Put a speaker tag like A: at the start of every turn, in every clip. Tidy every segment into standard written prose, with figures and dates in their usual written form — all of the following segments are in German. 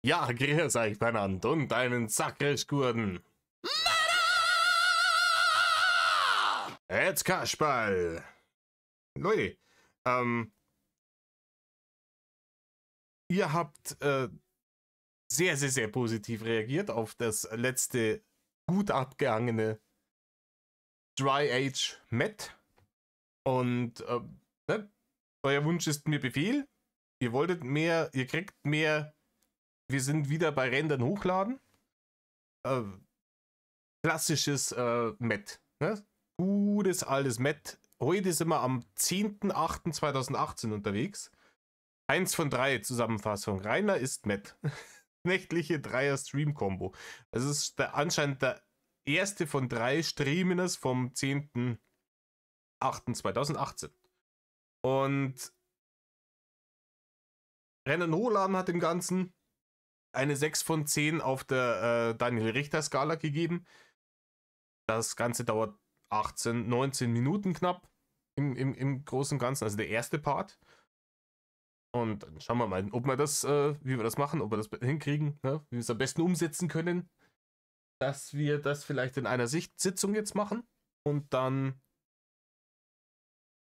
A: Ja, grüß euch benannt und einen Sakrischgurden. Jetzt Kasperl. Leute, ihr habt sehr, sehr, sehr positiv reagiert auf das letzte gut abgehangene Dry Age Met. Und ne? Euer Wunsch ist mir Befehl. Ihr wolltet mehr, ihr kriegt mehr. Wir sind wieder bei Rendern hochladen. Klassisches Met. Ne? Gutes altes Met. Heute sind wir am 10.08.2018 unterwegs. 1 von 3 Zusammenfassung. Rainer ist Met. Nächtliche Dreier-Stream-Kombo. Das ist anscheinend der erste von 3 Streamers vom 10.08.2018. Und Rennen hochladen hat dem Ganzen eine 6 von 10 auf der Daniel Richter Skala gegeben. Das Ganze dauert 19 Minuten knapp im Großen und Ganzen, also der erste Part. Und dann schauen wir mal, ob wir das, wie wir das machen, ob wir das hinkriegen, ne? Wie wir es am besten umsetzen können, dass wir das vielleicht in einer Sitzung jetzt machen und dann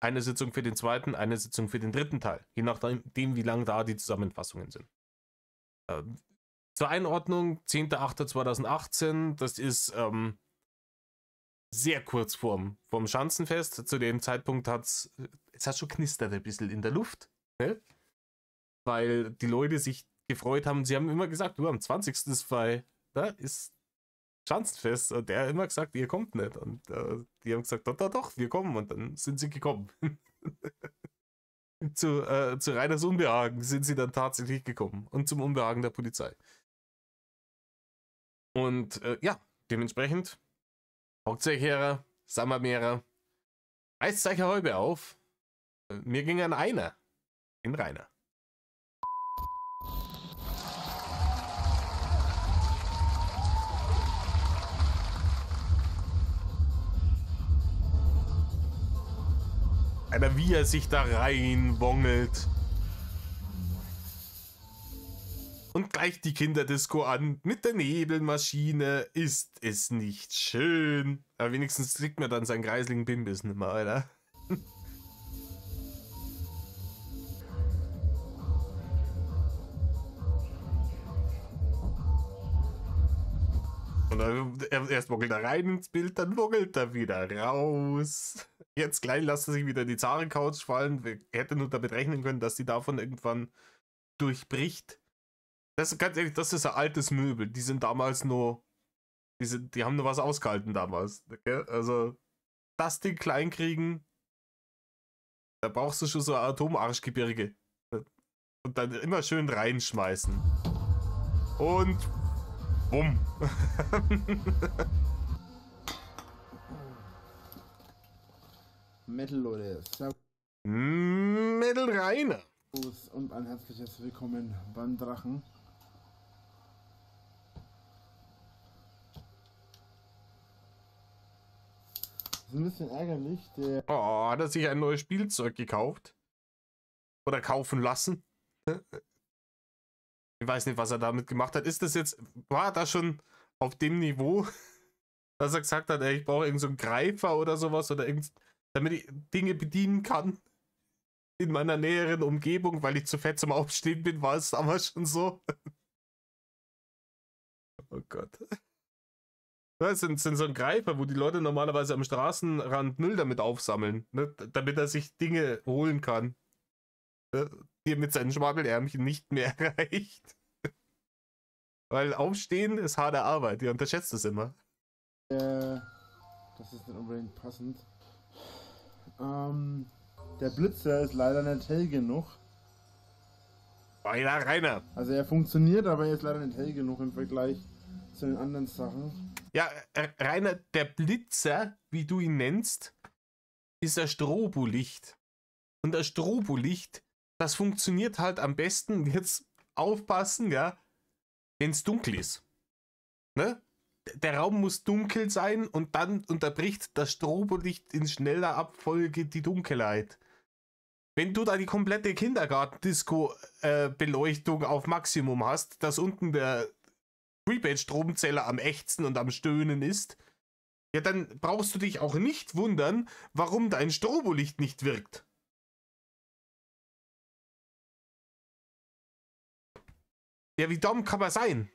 A: eine Sitzung für den zweiten, eine Sitzung für den dritten Teil, je nachdem, wie lang da die Zusammenfassungen sind. Zur Einordnung, 10.08.2018, das ist sehr kurz vorm Schanzenfest. Zu dem Zeitpunkt es hat schon knistert ein bisschen in der Luft, ne? Weil die Leute sich gefreut haben. Sie haben immer gesagt, du, am 20. ist ist Schanzenfest. Und der hat immer gesagt, ihr kommt nicht. Und die haben gesagt, doch, wir kommen. Und dann sind sie gekommen. zu Rainers Unbehagen sind sie dann tatsächlich gekommen. Und zum Unbehagen der Polizei. Und ja, dementsprechend hockt euch her, Sammermeerer, reißt euch eine Häube auf. Mir ging an einer in Rainer. Alter, wie er sich da reinwongelt. Und gleich die Kinderdisco an. Mit der Nebelmaschine ist es nicht schön. Aber wenigstens kriegt man dann seinen kreisligen Bimbis nicht mehr, Alter. Und dann erst woggelt er rein ins Bild, dann woggelt er wieder raus. Jetzt gleich lässt er sich wieder die Zare-Couch fallen. Wir hätten nur damit rechnen können, dass die davon irgendwann durchbricht. Das ist ganz ehrlich, das ist ein altes Möbel. Die sind damals nur. Die haben nur was ausgehalten damals. Okay? Also, das Ding klein kriegen, da brauchst du schon so ein Atomarschgebirge. Und dann immer schön reinschmeißen. Und bumm.
B: Metal Leute,
A: Metal Rainer.
B: Servus und ein herzliches Willkommen beim Drachen. Das ist ein bisschen ärgerlich,
A: Oh, hat er sich ein neues Spielzeug gekauft? Oder kaufen lassen? Ich weiß nicht, was er damit gemacht hat. Ist das jetzt, war da schon auf dem Niveau, dass er gesagt hat, ey, ich brauche irgend so einen Greifer oder sowas oder damit ich Dinge bedienen kann in meiner näheren Umgebung, weil ich zu fett zum Aufstehen bin, war es damals schon so. Oh Gott. Das sind so ein Greifer, wo die Leute normalerweise am Straßenrand Müll damit aufsammeln, ne? Damit er sich Dinge holen kann, ne? Die er mit seinen Schwabbelärmchen nicht mehr erreicht. Weil Aufstehen ist harte Arbeit, ihr unterschätzt es immer.
B: das ist nicht unbedingt passend. Der Blitzer ist leider nicht hell genug.
A: Rainer, Rainer.
B: Also er funktioniert, aber er ist leider nicht hell genug im Vergleich zu den anderen Sachen.
A: Ja, Rainer, der Blitzer, wie du ihn nennst, ist ein Strobolicht. Und das Strobolicht, das funktioniert halt am besten, jetzt aufpassen, ja, wenn es dunkel ist. Ne? Der Raum muss dunkel sein und dann unterbricht das Strobolicht in schneller Abfolge die Dunkelheit. wenn du da die komplette Kindergarten-Disco-Beleuchtung auf Maximum hast, dass unten der Prepaid-Stromzähler am ächzen und am Stöhnen ist, ja, dann brauchst du dich auch nicht wundern, warum dein Strobolicht nicht wirkt. Ja, wie dumm kann man sein?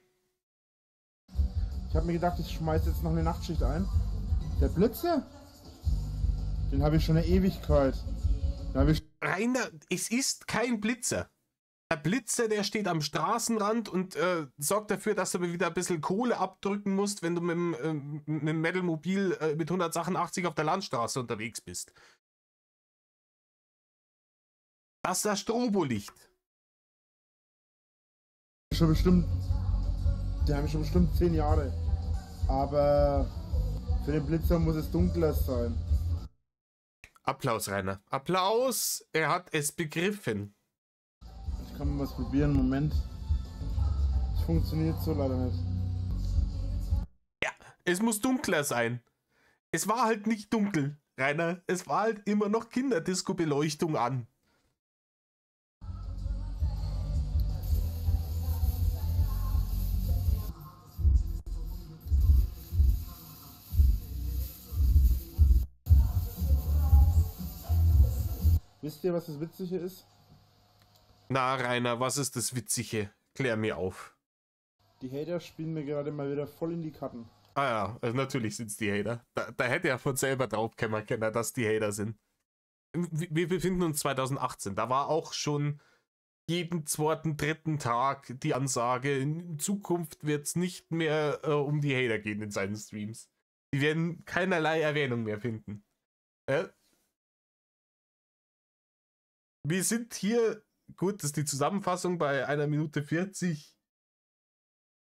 B: Ich habe mir gedacht, ich schmeiß jetzt noch eine Nachtschicht ein. Der Blitze? Den habe ich schon eine Ewigkeit.
A: Rainer, es ist kein Blitzer. Der Blitzer, der steht am Straßenrand und sorgt dafür, dass du wieder ein bisschen Kohle abdrücken musst, wenn du mit dem Metal-Mobil mit 180 auf der Landstraße unterwegs bist. Das ist das Strobolicht.
B: Schon bestimmt. Die haben schon bestimmt 10 Jahre. Aber für den Blitzer muss es dunkler sein.
A: Applaus, Rainer. Applaus, er hat es begriffen.
B: Ich kann mal was probieren, Moment. Es funktioniert so leider nicht.
A: Ja, es muss dunkler sein. Es war halt nicht dunkel, Rainer. Es war halt immer noch Kinderdisco-Beleuchtung an.
B: Wisst ihr, was das Witzige ist?
A: Na, Rainer, was ist das Witzige? Klär mir auf.
B: Die Hater spielen mir gerade mal wieder voll in die Karten.
A: Ah ja, also natürlich sind es die Hater. Da hätte er von selber drauf kommen können, dass die Hater sind. Wir befinden uns 2018. Da war auch schon jeden zweiten, dritten Tag die Ansage, in Zukunft wird es nicht mehr um die Hater gehen in seinen Streams. Die werden keinerlei Erwähnung mehr finden. Wir sind hier, gut, das ist die Zusammenfassung bei 1 Minute 40.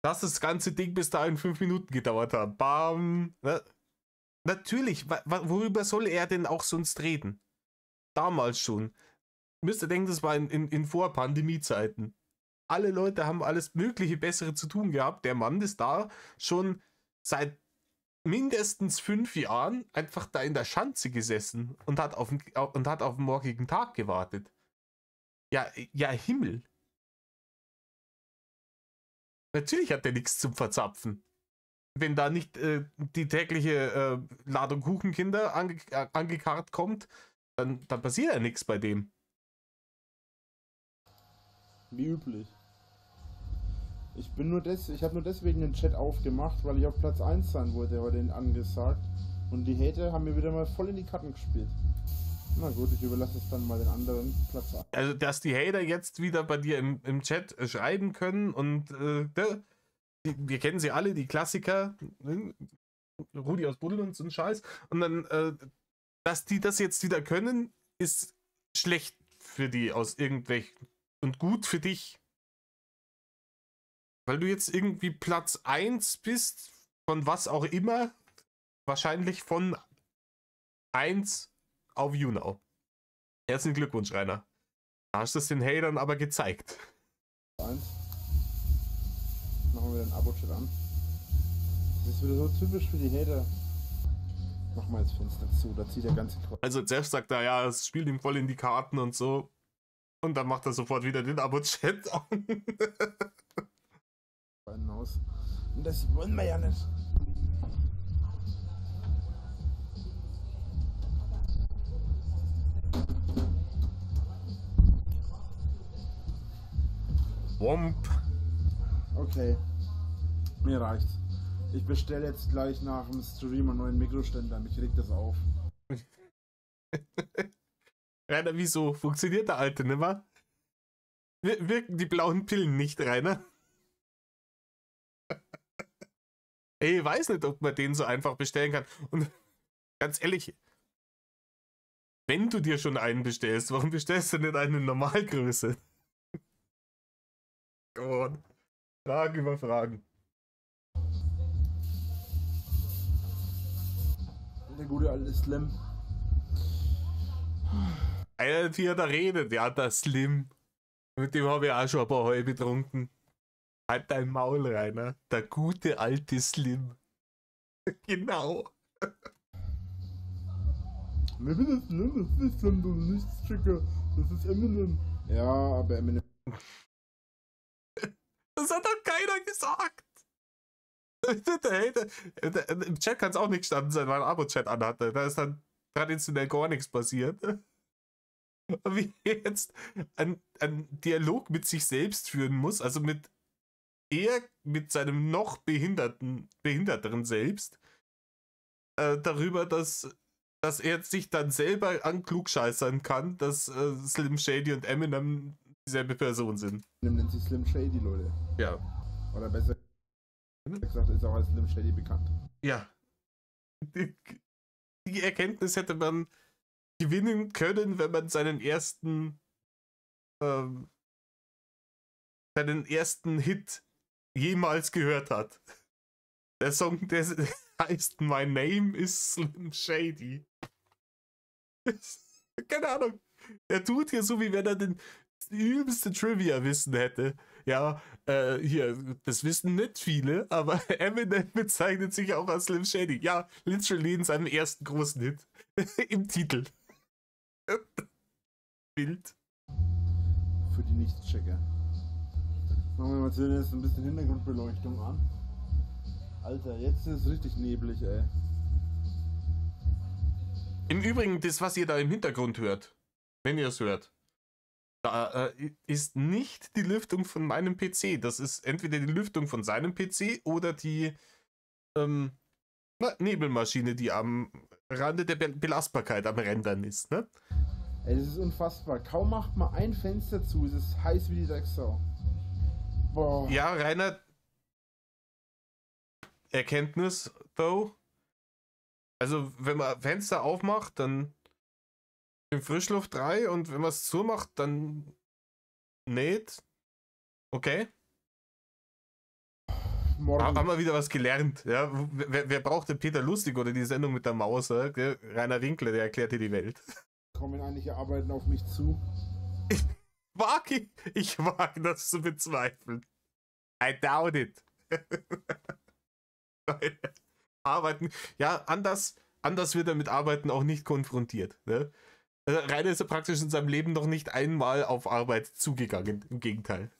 A: Dass das ganze Ding bis dahin 5 Minuten gedauert hat. Bam. Ne? Natürlich, worüber soll er denn auch sonst reden? Damals schon. Müsst ihr denken, das war in Vor-Pandemie-Zeiten. Alle Leute haben alles mögliche Bessere zu tun gehabt. Der Mann ist da schon seit mindestens 5 Jahren einfach da in der Schanze gesessen und hat auf den morgigen Tag gewartet. Ja, Himmel. Natürlich hat der nichts zum Verzapfen. Wenn da nicht die tägliche Ladung Kuchenkinder angekarrt kommt, dann passiert ja nichts bei dem.
B: Wie üblich. Ich habe nur deswegen den Chat aufgemacht, weil ich auf Platz 1 sein wollte heute angesagt. Und die Hater haben mir wieder mal voll in die Karten gespielt. Na gut, ich überlasse es dann mal den anderen Platz 1.
A: Also, dass die Hater jetzt wieder bei dir im Chat schreiben können und wir kennen sie alle, die Klassiker, ne? Rudi aus Buddel und so ein Scheiß. Und dann, dass die das jetzt wieder können, ist schlecht für die aus irgendwelchen und gut für dich. Weil du jetzt irgendwie Platz 1 bist, von was auch immer, wahrscheinlich von 1 auf YouNow. Herzlichen Glückwunsch, Rainer. Da hast du es den Hatern aber gezeigt.
B: 1. Machen wir den Abo-Chat an. Das ist wieder so typisch für die Hater. Mach mal das Fenster zu, da zieht der ganze Quatsch.
A: Also zuerst sagt er, ja, es spielt ihm voll in die Karten und so. Und dann macht er sofort wieder den Abo-Chat an.
B: Aus. Und das wollen wir ja nicht.
A: Womp.
B: Okay. Mir reicht's. Ich bestelle jetzt gleich nach dem Stream einen neuen Mikroständer. Mich regt das auf.
A: Rainer, wieso? Funktioniert der alte nimmer? Wirken die blauen Pillen nicht, Rainer? Ich weiß nicht, ob man den so einfach bestellen kann. Und ganz ehrlich, wenn du dir schon einen bestellst, warum bestellst du nicht eine Normalgröße? Gott. Fragen über Fragen.
B: Der gute alte Slim.
A: Einer, der da redet, ja, der Slim. Mit dem habe ich auch schon ein paar Heu betrunken. Halt dein Maul, Rainer. Der gute alte Slim. Genau.
B: Wer will das denn? Das ist Slim, du nichts Chicker. Das ist Eminem. Ja, aber Eminem.
A: Das hat doch keiner gesagt. Im Chat kann es auch nicht gestanden sein, weil ein Abo-Chat anhatte. Da ist dann traditionell gar nichts passiert. Wie er jetzt einen Dialog mit sich selbst führen muss, also mit seinem noch behinderteren Selbst, darüber, dass er sich dann selber anklugscheißern kann, dass Slim Shady und Eminem dieselbe Person sind.
B: Eminem nennt sich Slim Shady, Leute.
A: Ja.
B: Oder besser gesagt, ist auch als Slim Shady bekannt.
A: Ja. Die Erkenntnis hätte man gewinnen können, wenn man seinen ersten Hit jemals gehört hat. Der Song, der heißt My Name is Slim Shady. Keine Ahnung. Der tut hier so, wie wenn er das übelste Trivia-Wissen hätte. Ja, hier, das wissen nicht viele, aber Eminem bezeichnet sich auch als Slim Shady. Ja, literally in seinem ersten großen Hit. Im Titel. Bild.
B: Für die Nichtschecker. Machen wir mal zuerst ein bisschen Hintergrundbeleuchtung an. Alter, jetzt ist es richtig neblig, ey.
A: Im Übrigen, das, was ihr da im Hintergrund hört, wenn ihr es hört, da ist nicht die Lüftung von meinem PC. Das ist entweder die Lüftung von seinem PC oder die Nebelmaschine, die am Rande der Belastbarkeit am Rendern ist, ne?
B: Ey, das ist unfassbar. Kaum macht man ein Fenster zu, es ist heiß wie die Drecksau. Boah.
A: Ja, Rainer, Erkenntnis, though. Also, wenn man Fenster aufmacht, dann in Frischluft 3 und wenn man es zumacht, dann nicht. Okay.
B: Morgen.
A: Haben wir wieder was gelernt. Ja? Wer braucht denn Peter Lustig oder die Sendung mit der Maus? Gell? Rainer Winkler, der erklärt dir die Welt.
B: Kommen einige Arbeiten auf mich zu.
A: Ich wage das zu bezweifeln. I doubt it. Arbeiten. Ja, anders wird er mit Arbeiten auch nicht konfrontiert. Ne? Rainer ist ja praktisch in seinem Leben noch nicht einmal auf Arbeit zugegangen. Im Gegenteil.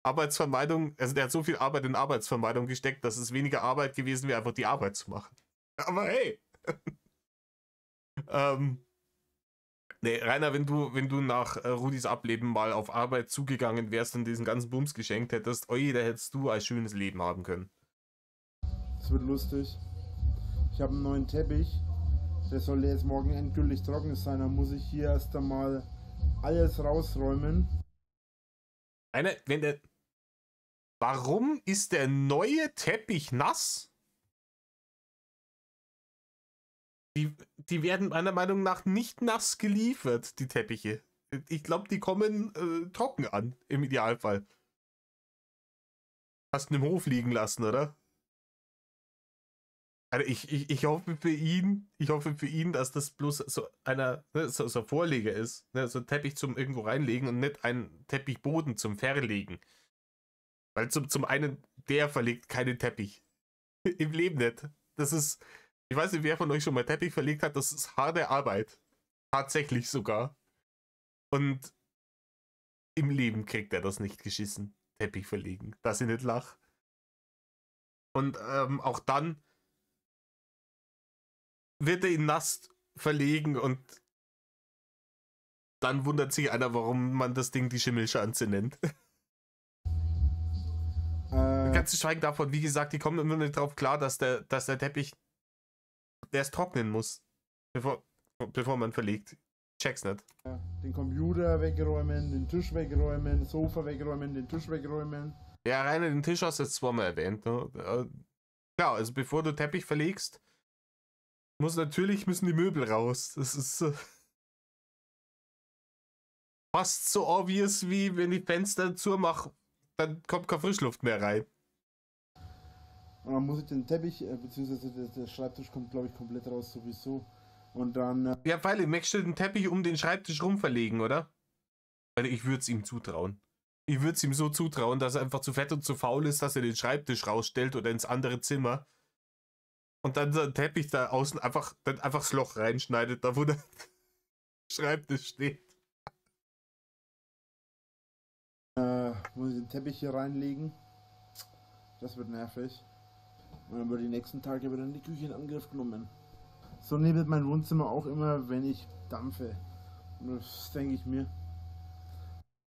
A: Arbeitsvermeidung, also der hat so viel Arbeit in Arbeitsvermeidung gesteckt, dass es weniger Arbeit gewesen wäre, einfach die Arbeit zu machen. Aber hey. Nee, Rainer, wenn du nach Rudis Ableben mal auf Arbeit zugegangen wärst und diesen ganzen Bums geschenkt hättest, oi, da hättest du ein schönes Leben haben können.
B: Das wird lustig. Ich habe einen neuen Teppich. Der soll jetzt morgen endgültig trocken sein. Dann muss ich hier erst einmal alles rausräumen.
A: Warum ist der neue Teppich nass? Die werden meiner Meinung nach nicht nass geliefert, die Teppiche. Ich glaube, die kommen trocken an, im Idealfall. Hast ihn im Hof liegen lassen, oder? Also ich hoffe für ihn, dass das bloß so einer, ne, so ein Vorleger ist. Ne, so ein Teppich zum irgendwo reinlegen und nicht ein Teppichboden zum Verlegen. Weil zum einen, der verlegt keinen Teppich. Im Leben nicht. Das ist, ich weiß nicht, wer von euch schon mal Teppich verlegt hat, das ist harte Arbeit. Tatsächlich sogar. Und im Leben kriegt er das nicht geschissen. Teppich verlegen. Dass ich nicht lach. Und auch dann wird er ihn nass verlegen und dann wundert sich einer, warum man das Ding die Schimmelschanze nennt. Ganz zu schweigen davon, wie gesagt, die kommen immer nicht drauf klar, dass der Teppich erst trocknen muss, bevor man verlegt. Check's nicht.
B: Den Computer wegräumen, den Tisch wegräumen, das Sofa wegräumen, den Tisch wegräumen.
A: Ja, Rainer, den Tisch hast du jetzt zweimal erwähnt. Ne? Klar, also bevor du Teppich verlegst, müssen die Möbel raus. Das ist fast so obvious, wie wenn ich Fenster zumache, dann kommt keine Frischluft mehr rein.
B: Und dann muss ich den Teppich, beziehungsweise der Schreibtisch kommt, glaube ich, komplett raus sowieso. Und dann...
A: Ja, weil möchtest du den Teppich um den Schreibtisch rum verlegen, oder? Weil ich würde es ihm zutrauen. Ich würde es ihm so zutrauen, dass er einfach zu fett und zu faul ist, dass er den Schreibtisch rausstellt oder ins andere Zimmer. und dann so ein Teppich da außen einfach das Loch reinschneidet, da wo der Schreibtisch steht.
B: Muss ich den Teppich hier reinlegen? Das wird nervig. Und dann wird die nächsten Tage wieder in die Küche in Angriff genommen. So nebelt mein Wohnzimmer auch immer, wenn ich dampfe. Und das denke ich mir.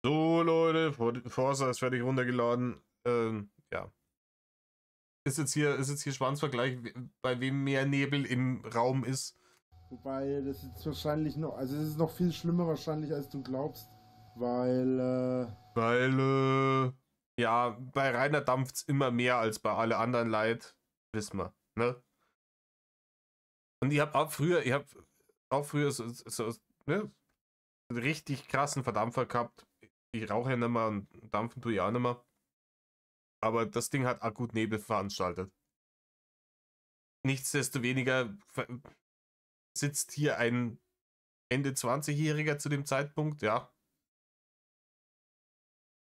A: So, Leute, Forza ist fertig runtergeladen. Ja. Ist jetzt hier Schwanzvergleich, bei wem mehr Nebel im Raum ist.
B: Wobei, das ist wahrscheinlich noch, also es ist noch viel schlimmer wahrscheinlich, als du glaubst. Weil,
A: ja, bei Rainer dampft's immer mehr als bei alle anderen Leid. Wissen wir, ne? Und ihr habt auch früher so ne, einen richtig krassen Verdampfer gehabt. Ich rauche ja nicht mehr und dampfen tue ich auch nicht mehr. Aber das Ding hat akut Nebel veranstaltet. Nichtsdestoweniger sitzt hier ein Ende 20-Jähriger zu dem Zeitpunkt, ja,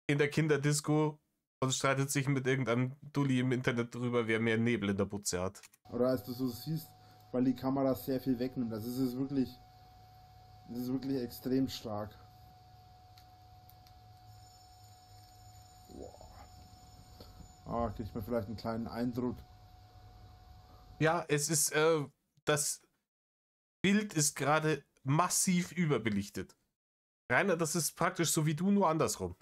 A: in der Kinderdisco und streitet sich mit irgendeinem Dulli im Internet darüber, wer mehr Nebel in der Butze hat.
B: oder als du so siehst, weil die Kamera sehr viel wegnimmt. Das ist wirklich extrem stark. Ah, kriegt man vielleicht einen kleinen Eindruck.
A: Ja, es ist, das Bild ist gerade massiv überbelichtet. Rainer, das ist praktisch so wie du, nur andersrum.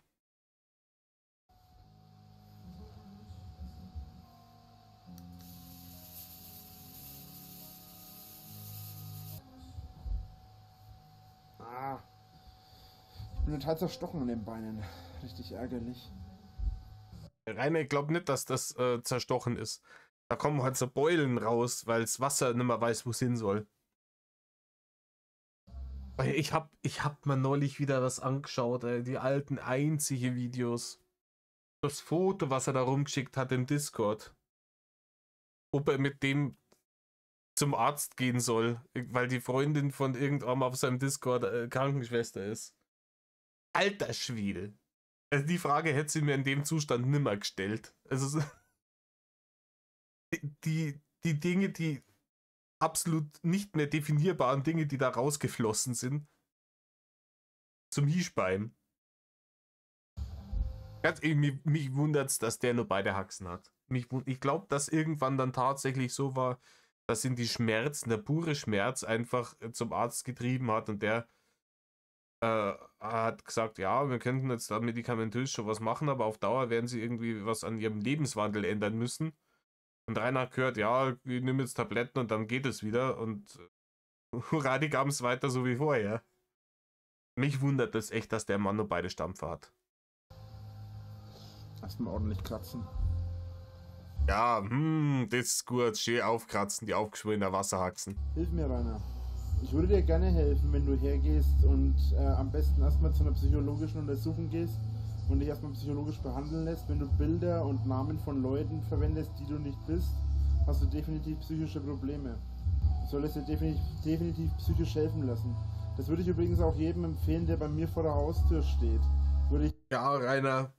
B: Ah. Ich bin total zerstochen an den Beinen. Richtig ärgerlich.
A: Rainer, ich glaube nicht, dass das zerstochen ist. Da kommen halt so Beulen raus, weil das Wasser nicht mehr weiß, wo es hin soll. Ich hab mir neulich wieder was angeschaut, die alten einzige Videos. Das Foto, was er da rumgeschickt hat im Discord. Ob er mit dem zum Arzt gehen soll, weil die Freundin von irgendwann auf seinem Discord Krankenschwester ist. Alter Schwede. Also die Frage hätte sie mir in dem Zustand nimmer gestellt. Also die Dinge, die absolut nicht mehr definierbaren Dinge, die da rausgeflossen sind, zum Hiesbein. Ganz ehrlich, mich wundert es, dass der nur beide Haxen hat. Ich glaube, dass irgendwann dann tatsächlich so war, dass ihn die Schmerzen, der pure Schmerz einfach zum Arzt getrieben hat und der hat gesagt, ja, wir könnten jetzt da medikamentös schon was machen, aber auf Dauer werden sie irgendwie was an ihrem Lebenswandel ändern müssen. Und Rainer hat gehört, ja, ich nehme jetzt Tabletten und dann geht es wieder und hurra, die gaben es weiter so wie vorher. Mich wundert es echt, dass der Mann nur beide Stampfer hat.
B: Erstmal ordentlich kratzen.
A: Ja, das ist gut. Schön aufkratzen, die aufgeschwollenen Wasserhaxen.
B: Hilf mir, Rainer. Ich würde dir gerne helfen, wenn du hergehst und am besten erstmal zu einer psychologischen Untersuchung gehst und dich erstmal psychologisch behandeln lässt. Wenn du Bilder und Namen von Leuten verwendest, die du nicht bist, hast du definitiv psychische Probleme. Du solltest dir definitiv psychisch helfen lassen. Das würde ich übrigens auch jedem empfehlen, der bei mir vor der Haustür steht.
A: Ja, Rainer,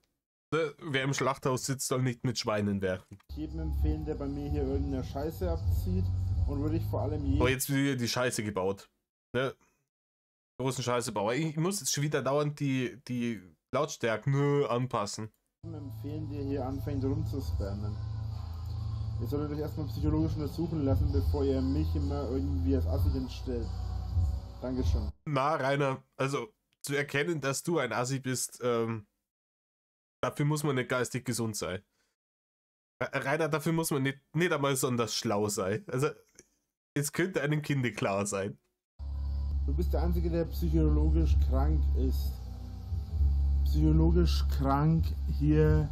A: wer im Schlachthaus sitzt, soll nicht mit Schweinen werfen.
B: Jedem empfehlen, der bei mir hier irgendeine Scheiße abzieht, und würde ich vor allem jedem...
A: Aber jetzt wieder die Scheiße gebaut. Ne? Großen Scheißebauer. Ich muss jetzt schon wieder dauernd die Lautstärken anpassen.
B: empfehlen, der hier anfängt rumzuspammen. Ihr solltet euch erstmal psychologisch untersuchen lassen, bevor ihr mich immer irgendwie als Assi hinstellt. Dankeschön.
A: Na, Rainer, also zu erkennen, dass du ein Assi bist, dafür muss man nicht geistig gesund sein. Rainer, dafür muss man nicht einmal besonders schlau sein. Also, es könnte einem Kind klar sein.
B: Du bist der Einzige, der psychologisch krank ist. Psychologisch krank hier,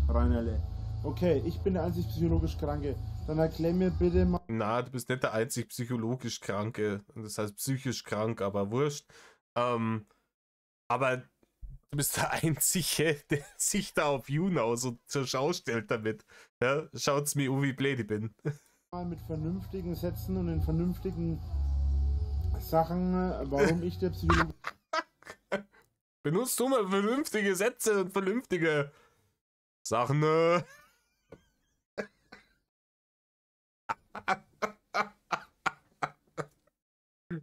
B: Rainerle. Okay, ich bin der einzig psychologisch Kranke. Dann erklär mir bitte mal...
A: Na, du bist nicht der einzig psychologisch Kranke. Das heißt psychisch krank, aber wurscht. Aber du bist der Einzige, der sich da auf YouNow so zur Schau stellt damit. Ja, schaut's mir wie blöd ich bin.
B: Mit vernünftigen Sätzen und in vernünftigen Sachen, warum ich der Psychologe...
A: Benutzt du mal vernünftige Sätze und vernünftige Sachen,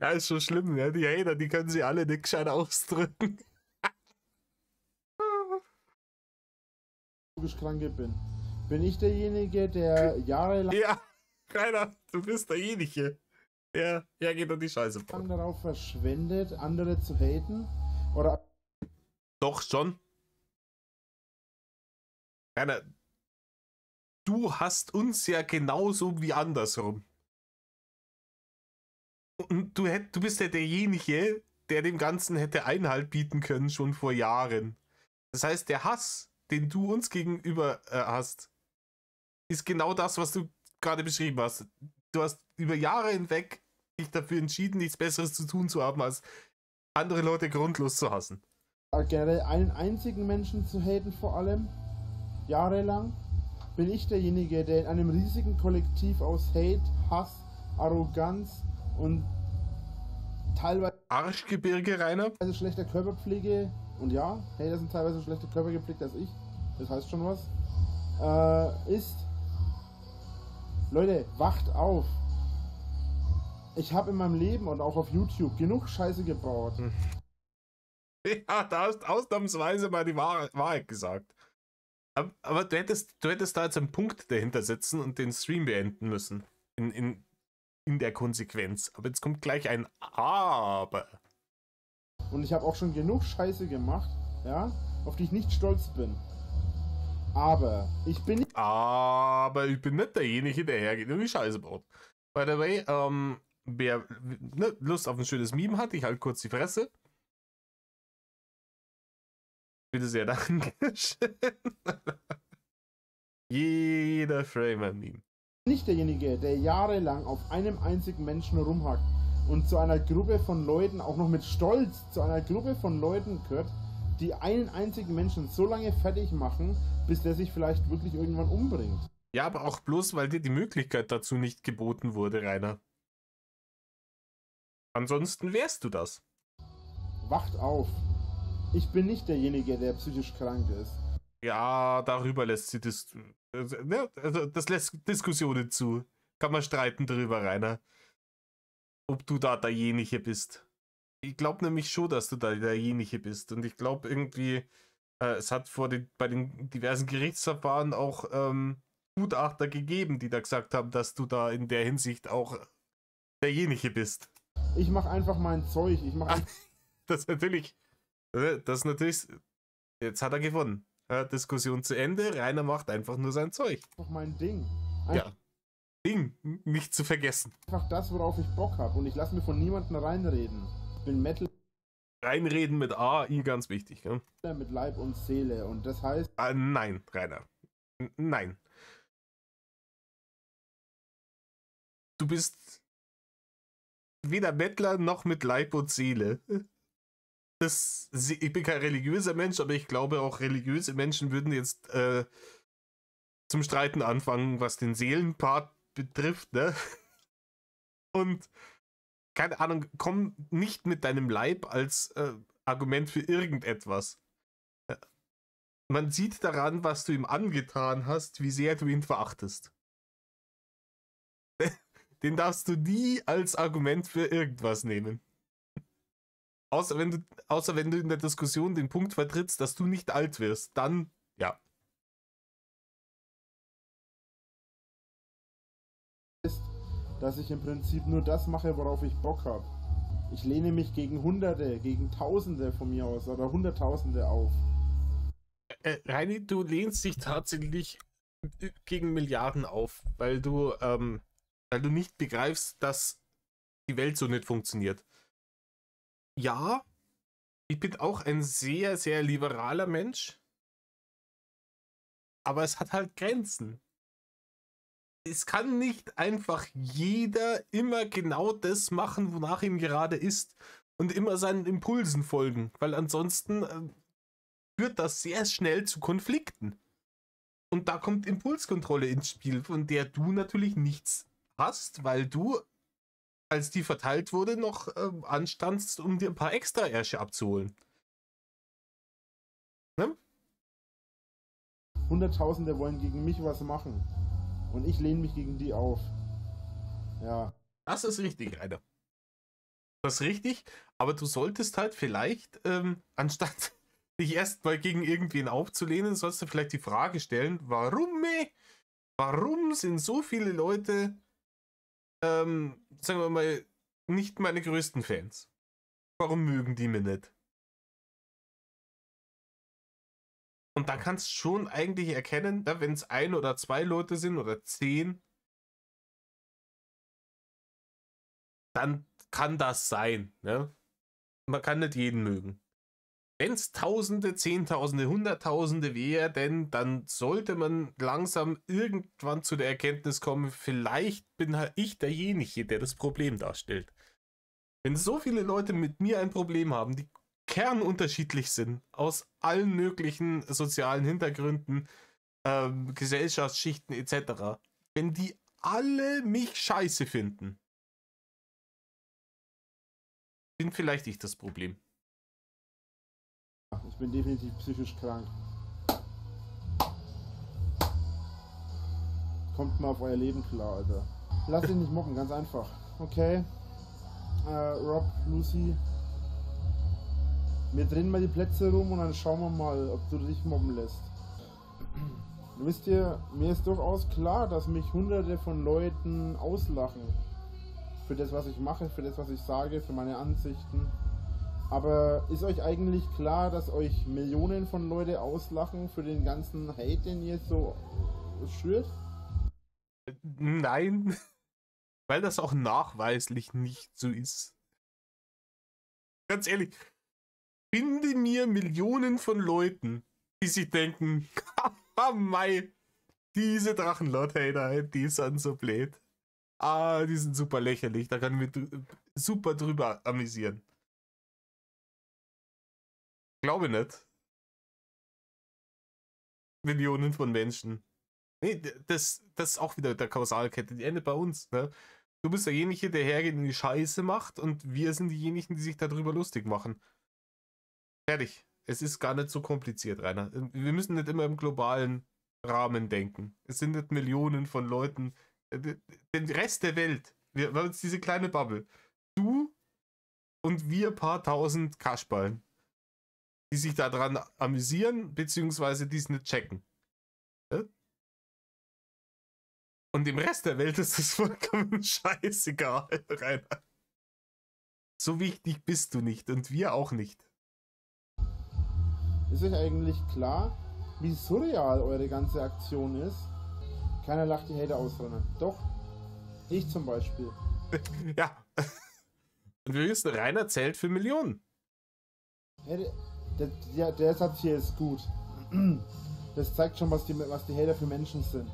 A: Ja, ist schon schlimm, ja. Die Hater, die können sie alle nicht gescheit ausdrücken.
B: Psychisch Kranke bin. Bin ich derjenige, der jahrelang
A: Ja, Rainer, du bist derjenige, der hergeht und die Scheiße baut.
B: darauf verschwendet, andere zu haten? Oder
A: Doch schon. Rainer, du hast uns ja genauso wie andersrum. Und du bist ja derjenige, der dem Ganzen hätte Einhalt bieten können, schon vor Jahren. Das heißt, der Hass, den du uns gegenüber hast, ist genau das, was du gerade beschrieben hast. Du hast über Jahre hinweg dich dafür entschieden, nichts Besseres zu tun zu haben, als andere Leute grundlos zu hassen.
B: generell einen einzigen Menschen zu haten vor allem? Jahrelang? Bin ich derjenige, der in einem riesigen Kollektiv aus Hate, Hass, Arroganz und teilweise
A: Arschgebirge, Rainer?
B: schlechter Körperpflege, und ja, Hater sind teilweise schlechter Körper gepflegt als ich, das heißt schon was, ist. Leute, wacht auf. Ich habe in meinem Leben und auch auf YouTube genug Scheiße gebaut.
A: Ja, da hast ausnahmsweise mal die Wahrheit gesagt. Aber du hättest da jetzt einen Punkt dahinter setzen und den Stream beenden müssen. In der Konsequenz. Aber jetzt kommt gleich ein Aber.
B: Und ich habe auch schon genug Scheiße gemacht, ja, auf die ich nicht stolz bin. Aber ich bin nicht
A: nicht derjenige, der hergeht und die Scheiße baut. By the way, wer Lust auf ein schönes Meme hat, ich halte kurz die Fresse. Bitte sehr, Dankeschön. Jeder Framer-Meme.
B: nicht derjenige, der jahrelang auf einem einzigen Menschen rumhackt und zu einer Gruppe von Leuten, auch noch mit Stolz, zu einer Gruppe von Leuten gehört, die einen einzigen Menschen so lange fertig machen, bis der sich vielleicht wirklich irgendwann umbringt.
A: Ja, aber auch bloß, weil dir die Möglichkeit dazu nicht geboten wurde, Rainer. Ansonsten wärst du das.
B: Wacht auf. Ich bin nicht derjenige, der psychisch krank ist.
A: Ja, darüber lässt sie das lässt Diskussionen zu. Kann man streiten darüber, Rainer. Ob du da derjenige bist. Ich glaube nämlich schon, dass du da derjenige bist. Und ich glaube irgendwie, es hat bei den diversen Gerichtsverfahren auch Gutachter gegeben, die da gesagt haben, dass du da in der Hinsicht auch derjenige bist.
B: Ich mache einfach mein Zeug.
A: Das ist natürlich, jetzt hat er gewonnen. Diskussion zu Ende, Rainer macht einfach nur sein Zeug.
B: Einfach mein Ding.
A: Ja. Ding, nicht zu vergessen.
B: Einfach das, worauf ich Bock habe. Und ich lasse mir von niemandem reinreden. Ich bin Metal.
A: Reinreden mit AI, ganz wichtig. Ja?
B: Mit Leib und Seele. Und das heißt.
A: Nein, Rainer. Nein. Du bist weder Mettler noch mit Leib und Seele. Ich bin kein religiöser Mensch, aber ich glaube auch religiöse Menschen würden jetzt zum Streiten anfangen, was den Seelenpart betrifft, ne? Und keine Ahnung, komm nicht mit deinem Leib als Argument für irgendetwas. Man sieht daran, was du ihm angetan hast, wie sehr du ihn verachtest. Den darfst du nie als Argument für irgendwas nehmen. Außer wenn du in der Diskussion den Punkt vertrittst, dass du nicht alt wirst, dann ja.
B: Dass ich im Prinzip nur das mache, worauf ich Bock habe. Ich lehne mich gegen Hunderte, gegen Tausende von mir aus oder Hunderttausende auf.
A: Reini, du lehnst dich tatsächlich gegen Milliarden auf, weil du nicht begreifst, dass die Welt so nicht funktioniert. Ja, ich bin auch ein sehr, sehr liberaler Mensch, aber es hat halt Grenzen. Es kann nicht einfach jeder immer genau das machen, wonach ihm gerade ist und immer seinen Impulsen folgen, weil ansonsten führt das sehr schnell zu Konflikten. Und da kommt Impulskontrolle ins Spiel, von der du natürlich nichts hast, weil du, als die verteilt wurde, noch anstandst, um dir ein paar Extra-Ärsche abzuholen. Ne?
B: Hunderttausende wollen gegen mich was machen. Und ich lehne mich gegen die auf. Ja.
A: Das ist richtig, Alter. Das ist richtig, aber du solltest halt vielleicht, anstatt dich erstmal gegen irgendwen aufzulehnen, sollst du vielleicht die Frage stellen, warum sind so viele Leute, sagen wir mal, nicht meine größten Fans? Warum mögen die mich nicht? Und dann kannst du schon eigentlich erkennen, ne, wenn es 1 oder 2 Leute sind oder 10, dann kann das sein. Ne? Man kann nicht jeden mögen. Wenn es Tausende, Zehntausende, Hunderttausende wären, dann sollte man langsam irgendwann zu der Erkenntnis kommen, vielleicht bin halt ich derjenige, der das Problem darstellt. Wenn so viele Leute mit mir ein Problem haben, die kernunterschiedlich sind, aus allen möglichen sozialen Hintergründen, Gesellschaftsschichten etc., wenn die alle mich scheiße finden, bin vielleicht ich das Problem.
B: Ich bin definitiv psychisch krank. Kommt mal auf euer Leben klar, Alter. Lasst dich nicht mobben, ganz einfach. Okay. Rob, Lucy. Wir drehen mal die Plätze rum und dann schauen wir mal, ob du dich mobben lässt. Wisst ihr, mir ist durchaus klar, dass mich hunderte von Leuten auslachen. Für das, was ich mache, für das, was ich sage, für meine Ansichten. Aber ist euch eigentlich klar, dass euch Millionen von Leute auslachen für den ganzen Hate, den ihr so schürt?
A: Nein, weil das auch nachweislich nicht so ist. Ganz ehrlich, finde mir Millionen von Leuten, die sich denken, haha, mei, diese Drachenlord-Hater, die sind so blöd. Ah, die sind super lächerlich, da kann ich mich super drüber amüsieren. Glaube nicht. Millionen von Menschen. Nee, das ist auch wieder der Kausalkette, die endet bei uns, ne? Du bist derjenige, der hergeht und die Scheiße macht und wir sind diejenigen, die sich darüber lustig machen. Fertig. Es ist gar nicht so kompliziert, Rainer. Wir müssen nicht immer im globalen Rahmen denken. Es sind nicht Millionen von Leuten. Den Rest der Welt, wir haben jetzt diese kleine Bubble. Du und wir paar tausend Kaschballen, die sich daran amüsieren, beziehungsweise die es nicht checken. Ja? Und dem Rest der Welt ist das vollkommen scheißegal, Rainer. So wichtig bist du nicht und wir auch nicht.
B: Ist euch eigentlich klar, wie surreal eure ganze Aktion ist? Keiner lacht die Hater ausrennen. Doch, ich zum Beispiel.
A: Ja. Und wir wissen, Rainer zählt für Millionen.
B: Hey, der Satz hier ist gut. Das zeigt schon, was die Hater für Menschen sind.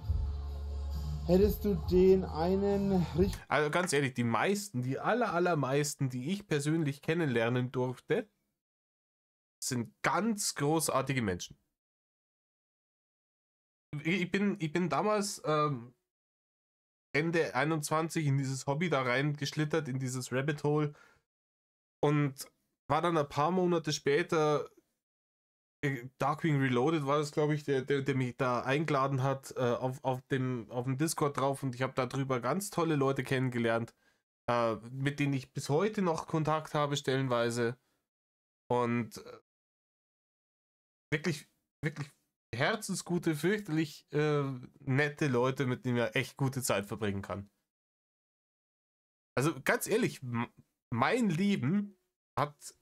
B: Hättest du den einen richtig...
A: Also ganz ehrlich, die meisten, die allermeisten, die ich persönlich kennenlernen durfte, sind ganz großartige Menschen. Ich bin damals Ende 21 in dieses Hobby da reingeschlittert, in dieses Rabbit Hole und war dann ein paar Monate später, Darkwing Reloaded war das, glaube ich, der mich da eingeladen hat, auf dem Discord drauf und ich habe darüber ganz tolle Leute kennengelernt, mit denen ich bis heute noch Kontakt habe, stellenweise. Und wirklich, wirklich herzensgute, fürchterlich nette Leute, mit denen man echt gute Zeit verbringen kann. Also ganz ehrlich, mein Leben hat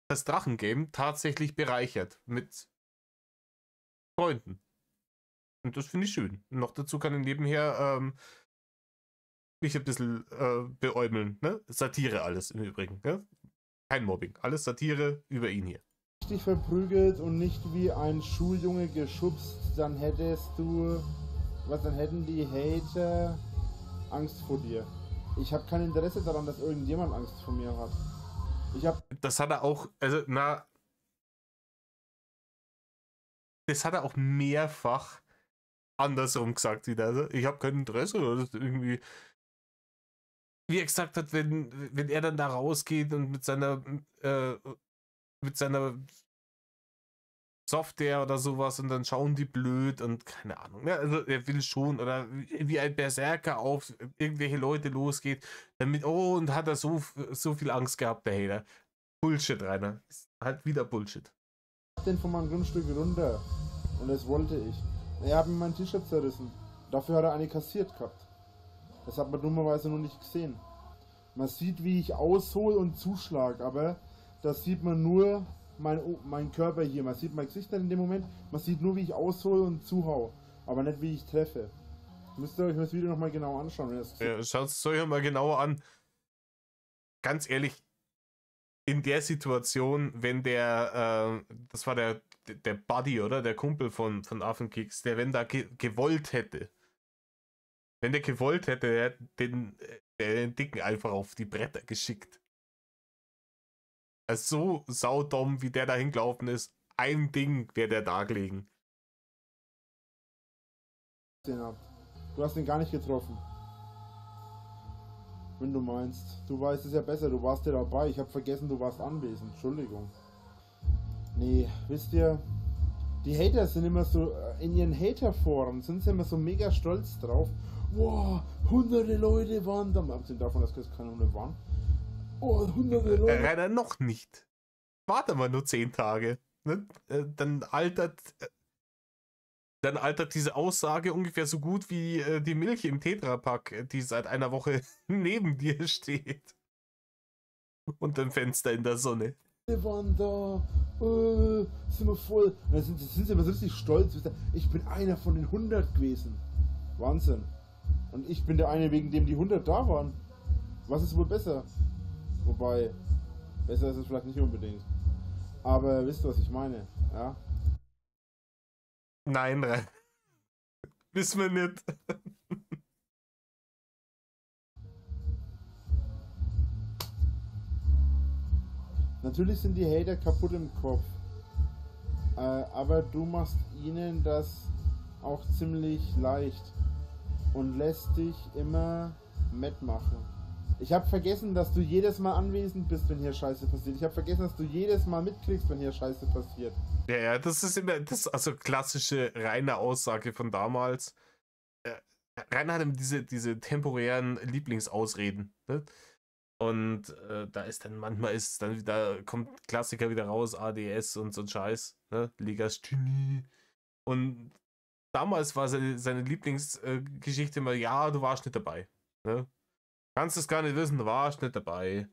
A: das Drachengame tatsächlich bereichert mit Freunden. Und das finde ich schön. Und noch dazu kann ich nebenher mich ein bisschen beäumeln. Ne? Satire alles im Übrigen. Ne? Kein Mobbing. Alles Satire über ihn hier.
B: Richtig verprügelt und nicht wie ein Schuljunge geschubst, dann dann hätten die Hater Angst vor dir. Ich habe kein Interesse daran, dass irgendjemand Angst vor mir hat.
A: Das hat er auch, also das hat er auch mehrfach andersrum gesagt wieder. Also ich habe kein Interesse, oder das irgendwie, wie er gesagt hat, wenn er dann da rausgeht und mit seiner Software oder sowas und dann schauen die blöd und keine Ahnung. Ja, also er will schon oder wie ein Berserker auf irgendwelche Leute losgeht, damit, oh, und hat er so viel Angst gehabt, der Hater. Bullshit, Rainer. Ist halt wieder Bullshit.
B: Den von meinem Grundstück runter. Und das wollte ich. Er hat mir mein T-Shirt zerrissen. Dafür hat er eine kassiert gehabt. Das hat man dummerweise noch nicht gesehen. Man sieht, wie ich aushole und zuschlag, aber das sieht man nur mein Körper hier. Man sieht mein Gesicht nicht in dem Moment. Man sieht nur, wie ich aushole und zuhau. Aber nicht, wie ich treffe. Müsst ihr euch das Video nochmal genau anschauen. Wenn
A: Ja, schaut es euch mal genauer an. Ganz ehrlich, in der Situation, wenn das war der Buddy, oder? Der Kumpel von Affenkicks, der, wenn da gewollt hätte, wenn der gewollt hätte, der hätte den Dicken einfach auf die Bretter geschickt. Also so saudumm, wie der da hingelaufen ist, ein Ding wäre der da gelegen.
B: Du hast ihn gar nicht getroffen. Wenn du meinst. Du weißt es ja besser, du warst ja dabei. Ich habe vergessen, du warst anwesend. Entschuldigung. Nee, wisst ihr, die Hater sind immer so, in ihren Hater-Foren sind sie immer so mega stolz drauf. Wow, hunderte Leute waren da. Abgesehen davon, dass es keine 100 waren. Oh, hunderte Leute.
A: Rainer, noch nicht. Warte mal nur 10 Tage. Ne? Dann altert diese Aussage ungefähr so gut wie die Milch im Tetrapack, die seit einer Woche neben dir steht. Und dem Fenster in der Sonne.
B: Wir waren da, sind wir voll. Und dann sind sie immer so richtig stolz. Ich bin einer von den 100 gewesen. Wahnsinn. Und ich bin der eine, wegen dem die 100 da waren. Was ist wohl besser? Wobei, besser ist es vielleicht nicht unbedingt. Aber wisst ihr, was ich meine? Ja?
A: Nein, wissen wir nicht.
B: Natürlich sind die Hater kaputt im Kopf. Aber du machst ihnen das auch ziemlich leicht. Und lässt dich immer mitmachen. Ich habe vergessen, dass du jedes Mal anwesend bist, wenn hier Scheiße passiert. Ich habe vergessen, dass du jedes Mal mitkriegst, wenn hier Scheiße passiert.
A: Ja, das ist immer, also klassische reine Aussage von damals. Rainer hatte diese temporären Lieblingsausreden. Ne? Und da ist dann, manchmal ist dann wieder, kommt Klassiker wieder raus, ADS und so ein Scheiß, ne? Legasthenie. Und damals war seine Lieblingsgeschichte immer, ja, du warst nicht dabei. Ne? Kannst es gar nicht wissen, du warst nicht dabei.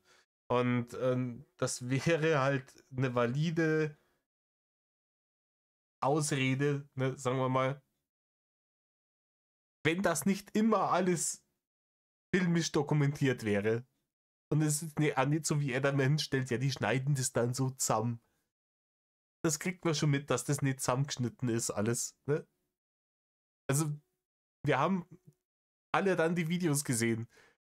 A: Und das wäre halt eine valide Ausrede, ne, sagen wir mal, wenn das nicht immer alles filmisch dokumentiert wäre. Und es ist nicht so wie er der Mensch stellt, ja, die schneiden das dann so zusammen. Das kriegt man schon mit, dass das nicht zusammengeschnitten ist, alles. Ne? Also, wir haben alle dann die Videos gesehen.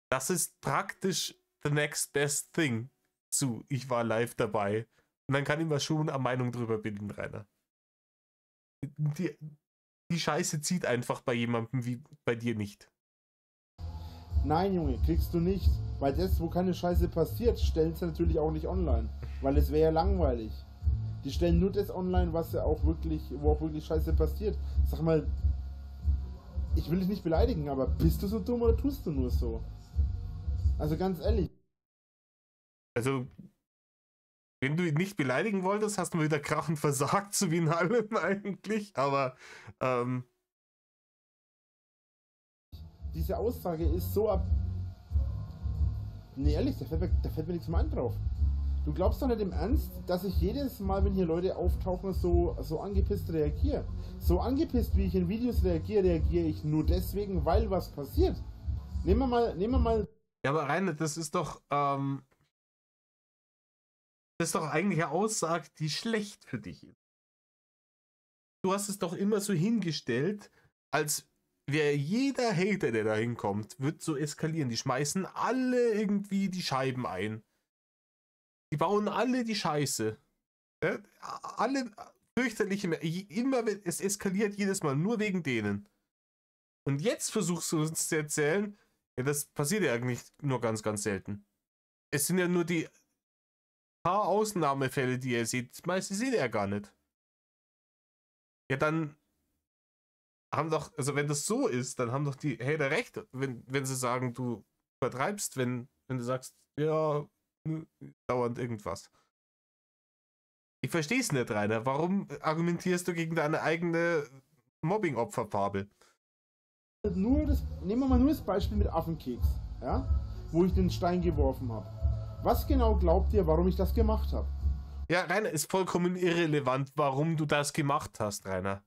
A: Das ist praktisch the next best thing zu ich war live dabei. Und dann kann ich mir schon eine Meinung drüber bilden, Rainer. Die Scheiße zieht einfach bei jemandem wie bei dir nicht.
B: Nein, Junge, kriegst du nicht. Weil das, wo keine Scheiße passiert, stellen sie natürlich auch nicht online. Weil es wäre ja langweilig. Die stellen nur das online, was ja auch wirklich, wo auch wirklich Scheiße passiert. Sag mal, ich will dich nicht beleidigen, aber bist du so dumm oder tust du nur so? Also ganz ehrlich.
A: Also, wenn du ihn nicht beleidigen wolltest, hast du wieder krachend versagt, so wie in allem eigentlich. Aber,
B: diese Aussage ist so ab. Nee, ehrlich, da fällt mir nichts mehr an drauf. Du glaubst doch nicht im Ernst, dass ich jedes Mal, wenn hier Leute auftauchen, so angepisst reagiere. So angepisst, wie ich in Videos reagiere ich nur deswegen, weil was passiert. Nehmen wir mal.
A: Ja, aber Rainer, das ist doch eigentlich eine Aussage, die schlecht für dich ist. Du hast es doch immer so hingestellt, als wäre jeder Hater, der da hinkommt, wird so eskalieren. Die schmeißen alle irgendwie die Scheiben ein. Die bauen alle die Scheiße. Ja? Alle fürchterlich, immer es eskaliert jedes Mal, nur wegen denen. Und jetzt versuchst du uns zu erzählen, ja, das passiert ja eigentlich nur ganz, ganz selten. Es sind ja nur die paar Ausnahmefälle, die ihr seht. Das meiste seht ihr ja gar nicht. Ja, dann haben doch, also wenn das so ist, dann haben doch die Hater recht, wenn sie sagen, du übertreibst, wenn du sagst, ja, dauernd irgendwas. Ich verstehe es nicht, Rainer. Warum argumentierst du gegen deine eigene Mobbing-Opferfabel?
B: Nehmen wir mal nur das Beispiel mit Affenkeks, ja? Wo ich den Stein geworfen habe. Was genau glaubt ihr, warum ich das gemacht habe?
A: Ja, Rainer, ist vollkommen irrelevant, warum du das gemacht hast, Rainer.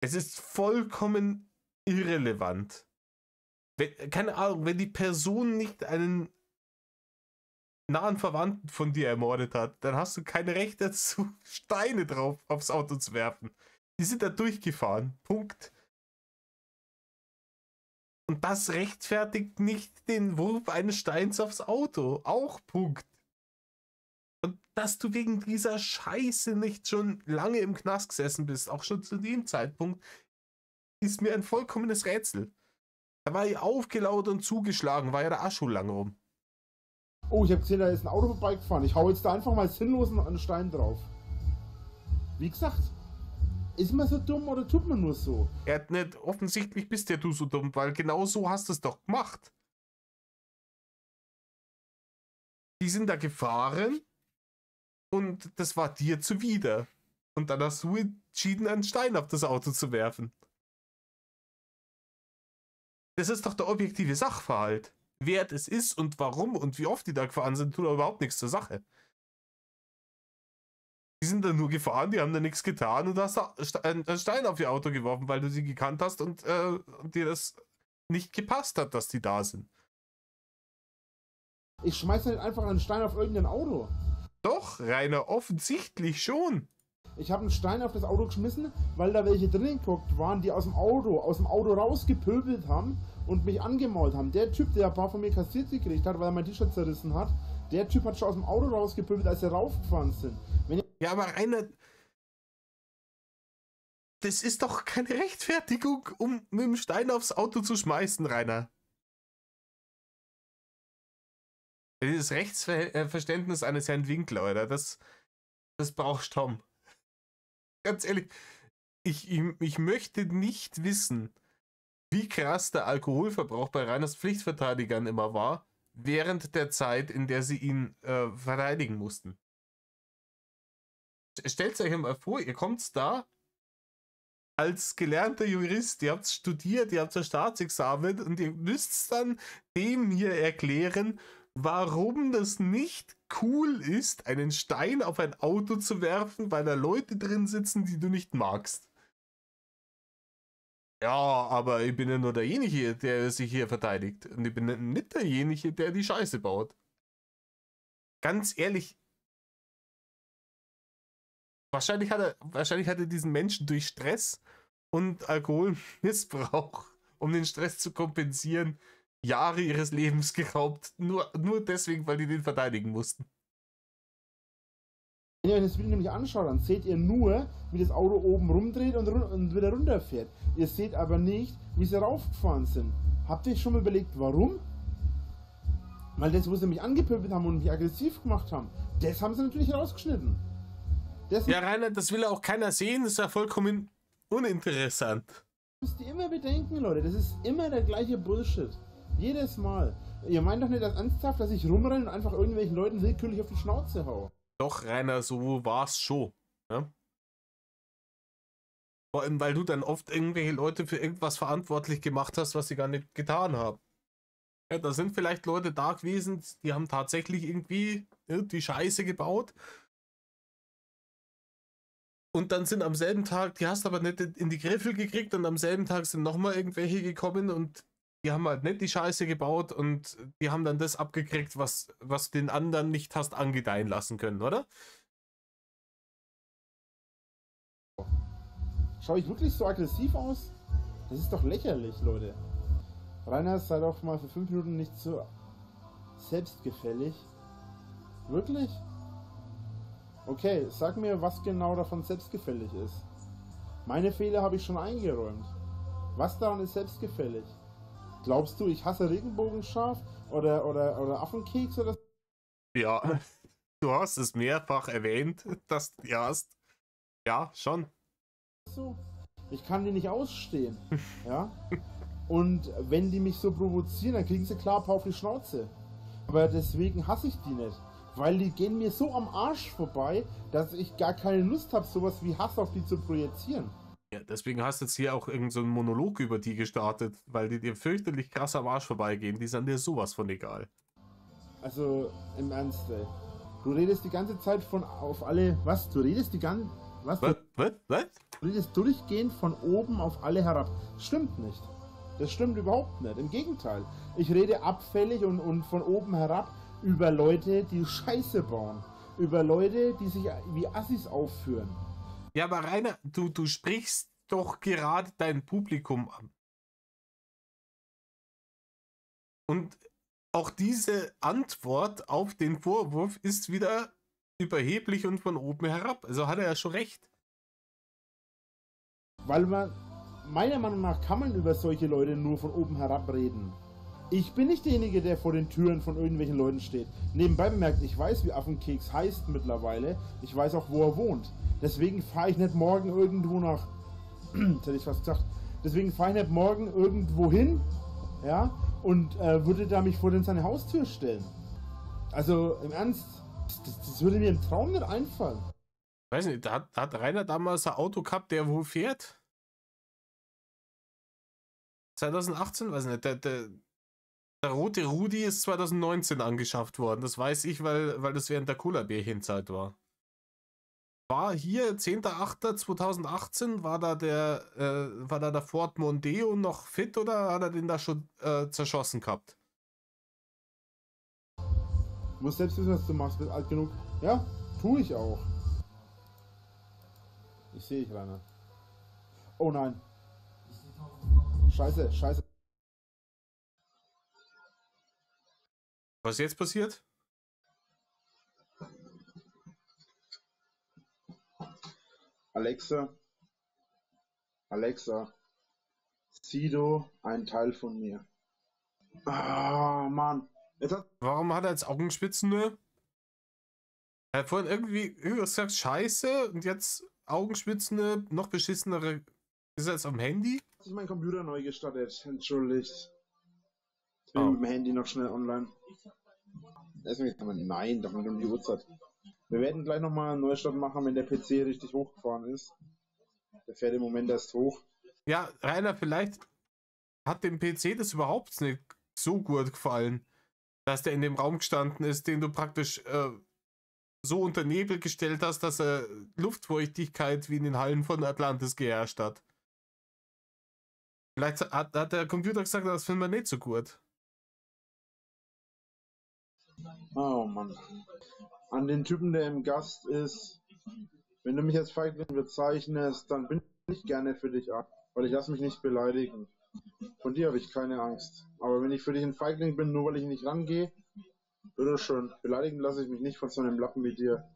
A: Es ist vollkommen irrelevant. Keine Ahnung, wenn die Person nicht einen nahen Verwandten von dir ermordet hat, dann hast du kein Recht dazu, Steine drauf aufs Auto zu werfen. Die sind da durchgefahren. Punkt. Und das rechtfertigt nicht den Wurf eines Steins aufs Auto. Auch Punkt. Und dass du wegen dieser Scheiße nicht schon lange im Knast gesessen bist, auch schon zu dem Zeitpunkt, ist mir ein vollkommenes Rätsel. Da war ich aufgelauert und zugeschlagen, war ja der Arsch schon lang rum.
B: Oh, ich habe gesehen, da ist ein Auto vorbeigefahren. Ich hau jetzt da einfach mal sinnlos einen Stein drauf. Wie gesagt, ist man so dumm oder tut man nur so?
A: Er hat nicht, offensichtlich bist ja du so dumm, weil genau so hast du es doch gemacht. Die sind da gefahren und das war dir zuwider. Und dann hast du entschieden, einen Stein auf das Auto zu werfen. Das ist doch der objektive Sachverhalt. Wer es ist und warum und wie oft die da gefahren sind, tut überhaupt nichts zur Sache. Die sind da nur gefahren, die haben da nichts getan und du hast da einen Stein auf ihr Auto geworfen, weil du sie gekannt hast und dir das nicht gepasst hat, dass die da sind.
B: Ich schmeiß nicht einfach einen Stein auf irgendein Auto.
A: Doch, Rainer, offensichtlich schon.
B: Ich habe einen Stein auf das Auto geschmissen, weil da welche drinnen geguckt waren, die aus dem Auto rausgepöbelt haben und mich angemault haben. Der Typ, der ein paar von mir kassiert gekriegt hat, weil er mein T-Shirt zerrissen hat, der Typ hat schon aus dem Auto rausgepöbelt, als sie raufgefahren sind.
A: Ja, aber Rainer, das ist doch keine Rechtfertigung, um mit dem Stein aufs Auto zu schmeißen, Rainer. Das Rechtsverständnis eines Herrn Winkler, oder? Das brauchst Tom. Ganz ehrlich, ich möchte nicht wissen, wie krass der Alkoholverbrauch bei Rainers Pflichtverteidigern immer war, während der Zeit, in der sie ihn verteidigen mussten. Stellt euch mal vor, ihr kommt da als gelernter Jurist, ihr habt studiert, ihr habt das Staatsexamen und ihr müsst dann dem hier erklären, warum das nicht cool ist, einen Stein auf ein Auto zu werfen, weil da Leute drin sitzen, die du nicht magst. Ja, aber ich bin ja nur derjenige, der sich hier verteidigt. Und ich bin nicht derjenige, der die Scheiße baut. Ganz ehrlich, wahrscheinlich hat er diesen Menschen durch Stress und Alkoholmissbrauch, um den Stress zu kompensieren, Jahre ihres Lebens geraubt. Nur deswegen, weil die den verteidigen mussten.
B: Wenn ihr euch das Video nämlich anschaut, dann seht ihr nur, wie das Auto oben rumdreht und wieder runterfährt. Ihr seht aber nicht, wie sie raufgefahren sind. Habt ihr euch schon mal überlegt, warum? Weil das, wo sie mich angepöbelt haben und mich aggressiv gemacht haben, das haben sie natürlich rausgeschnitten.
A: Ja, Rainer, das will auch keiner sehen, das ist ja vollkommen uninteressant.
B: Müsst ihr immer bedenken, Leute, das ist immer der gleiche Bullshit. Jedes Mal. Ihr meint doch nicht das ernsthaft, dass ich rumrenne und einfach irgendwelchen Leuten willkürlich auf die Schnauze hau.
A: Doch, Rainer, so war's schon. Ja? Vor allem, weil du dann oft irgendwelche Leute für irgendwas verantwortlich gemacht hast, was sie gar nicht getan haben. Ja, da sind vielleicht Leute da gewesen, die haben tatsächlich irgendwie die Scheiße gebaut. Und dann sind am selben Tag, die hast aber nicht in die Griffel gekriegt und am selben Tag sind nochmal irgendwelche gekommen und die haben halt nicht die Scheiße gebaut und die haben dann das abgekriegt, was den anderen nicht hast angedeihen lassen können, oder?
B: Schaue ich wirklich so aggressiv aus? Das ist doch lächerlich, Leute. Rainer, sei doch mal für 5 Minuten nicht so selbstgefällig. Wirklich? Okay, sag mir, was genau davon selbstgefällig ist. Meine Fehler habe ich schon eingeräumt. Was daran ist selbstgefällig? Glaubst du, ich hasse Regenbogenschaf oder Affenkeks oder?
A: Ja, du hast es mehrfach erwähnt, dass du die hast. Ja, schon.
B: So. Ich kann die nicht ausstehen. Ja? Und wenn die mich so provozieren, dann kriegen sie klar ein paar auf die Schnauze. Aber deswegen hasse ich die nicht. Weil die gehen mir so am Arsch vorbei, dass ich gar keine Lust habe, sowas wie Hass auf die zu projizieren.
A: Ja, deswegen hast du jetzt hier auch irgend so einen Monolog über die gestartet, weil die dir fürchterlich krass am Arsch vorbeigehen. Die sind dir sowas von egal.
B: Also, im Ernst, ey. Du redest die ganze Zeit von auf alle. Was? Du redest die ganze. Was?
A: Was? Was? Was?
B: Du redest durchgehend von oben auf alle herab. Stimmt nicht. Das stimmt überhaupt nicht. Im Gegenteil. Ich rede abfällig und von oben herab über Leute, die Scheiße bauen. Über Leute, die sich wie Assis aufführen.
A: Ja, aber Rainer, du sprichst doch gerade dein Publikum an. Und auch diese Antwort auf den Vorwurf ist wieder überheblich und von oben herab. Also hat er ja schon recht.
B: Weil meiner Meinung nach kann man über solche Leute nur von oben herab reden. Ich bin nicht derjenige, der vor den Türen von irgendwelchen Leuten steht. Nebenbei bemerkt, ich weiß, wie Affenkeks heißt mittlerweile. Ich weiß auch, wo er wohnt. Deswegen fahre ich nicht morgen irgendwo nach... Jetzt hätte ich fast gesagt. Deswegen fahre ich nicht morgen irgendwo hin, ja, und würde da mich vor seine Haustür stellen. Also, im Ernst, das würde mir im Traum nicht einfallen.
A: Weiß nicht, hat Rainer damals ein Auto gehabt, der wo fährt? 2018? Weiß nicht, der rote Rudi ist 2019 angeschafft worden. Das weiß ich, weil das während der Cola-Bärchenzeit war. War hier 10.08.2018, war da der Ford Mondeo noch fit oder hat er den da schon zerschossen gehabt?
B: Du musst selbst wissen, was du machst, bist alt genug. Ja, tue ich auch. Ich sehe dich, Rainer. Oh nein. Scheiße, scheiße.
A: Was jetzt passiert?
B: Alexa, Alexa, Sido, ein Teil von mir. Ah, Mann.
A: Warum hat er jetzt Augenspitzen nur? Er hat vorhin irgendwie gesagt, scheiße, und jetzt Augenspitzen, noch beschissenere. Ist er jetzt am Handy?
B: Hat sich mein Computer neu gestartet, entschuldigt. Ich bin
A: Oh.
B: mit dem Handy noch schnell online. Nein, doch nicht um die Uhrzeit. Wir werden gleich nochmal einen Neustart machen, wenn der PC richtig hochgefahren ist. Der fährt im Moment erst hoch.
A: Ja, Rainer, vielleicht hat dem PC das überhaupt nicht so gut gefallen, dass der in dem Raum gestanden ist, den du praktisch so unter Nebel gestellt hast, dass er Luftfeuchtigkeit wie in den Hallen von Atlantis geherrscht hat. Vielleicht hat der Computer gesagt, das finden wir nicht so gut.
B: Oh Mann. An den Typen, der im Gast ist, wenn du mich als Feigling bezeichnest, dann bin ich gerne für dich ab, weil ich lasse mich nicht beleidigen. Von dir habe ich keine Angst. Aber wenn ich für dich ein Feigling bin, nur weil ich nicht rangehe, bitteschön, beleidigen lasse ich mich nicht von so einem Lappen wie dir.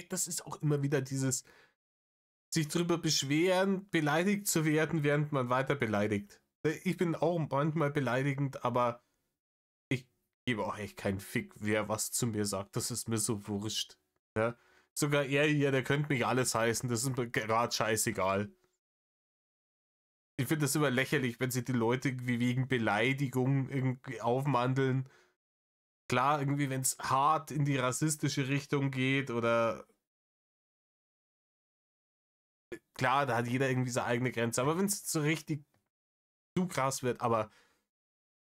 A: Das ist auch immer wieder dieses sich drüber beschweren, beleidigt zu werden, während man weiter beleidigt. Ich bin auch manchmal beleidigend, aber ich gebe auch echt keinen Fick, wer was zu mir sagt. Das ist mir so wurscht. Ja? Sogar er hier, der könnte mich alles heißen. Das ist mir gerade scheißegal. Ich finde das immer lächerlich, wenn sich die Leute irgendwie wegen Beleidigung irgendwie aufmandeln. Klar, irgendwie, wenn es hart in die rassistische Richtung geht oder klar, da hat jeder irgendwie seine eigene Grenze. Aber wenn es so richtig zu krass wird, aber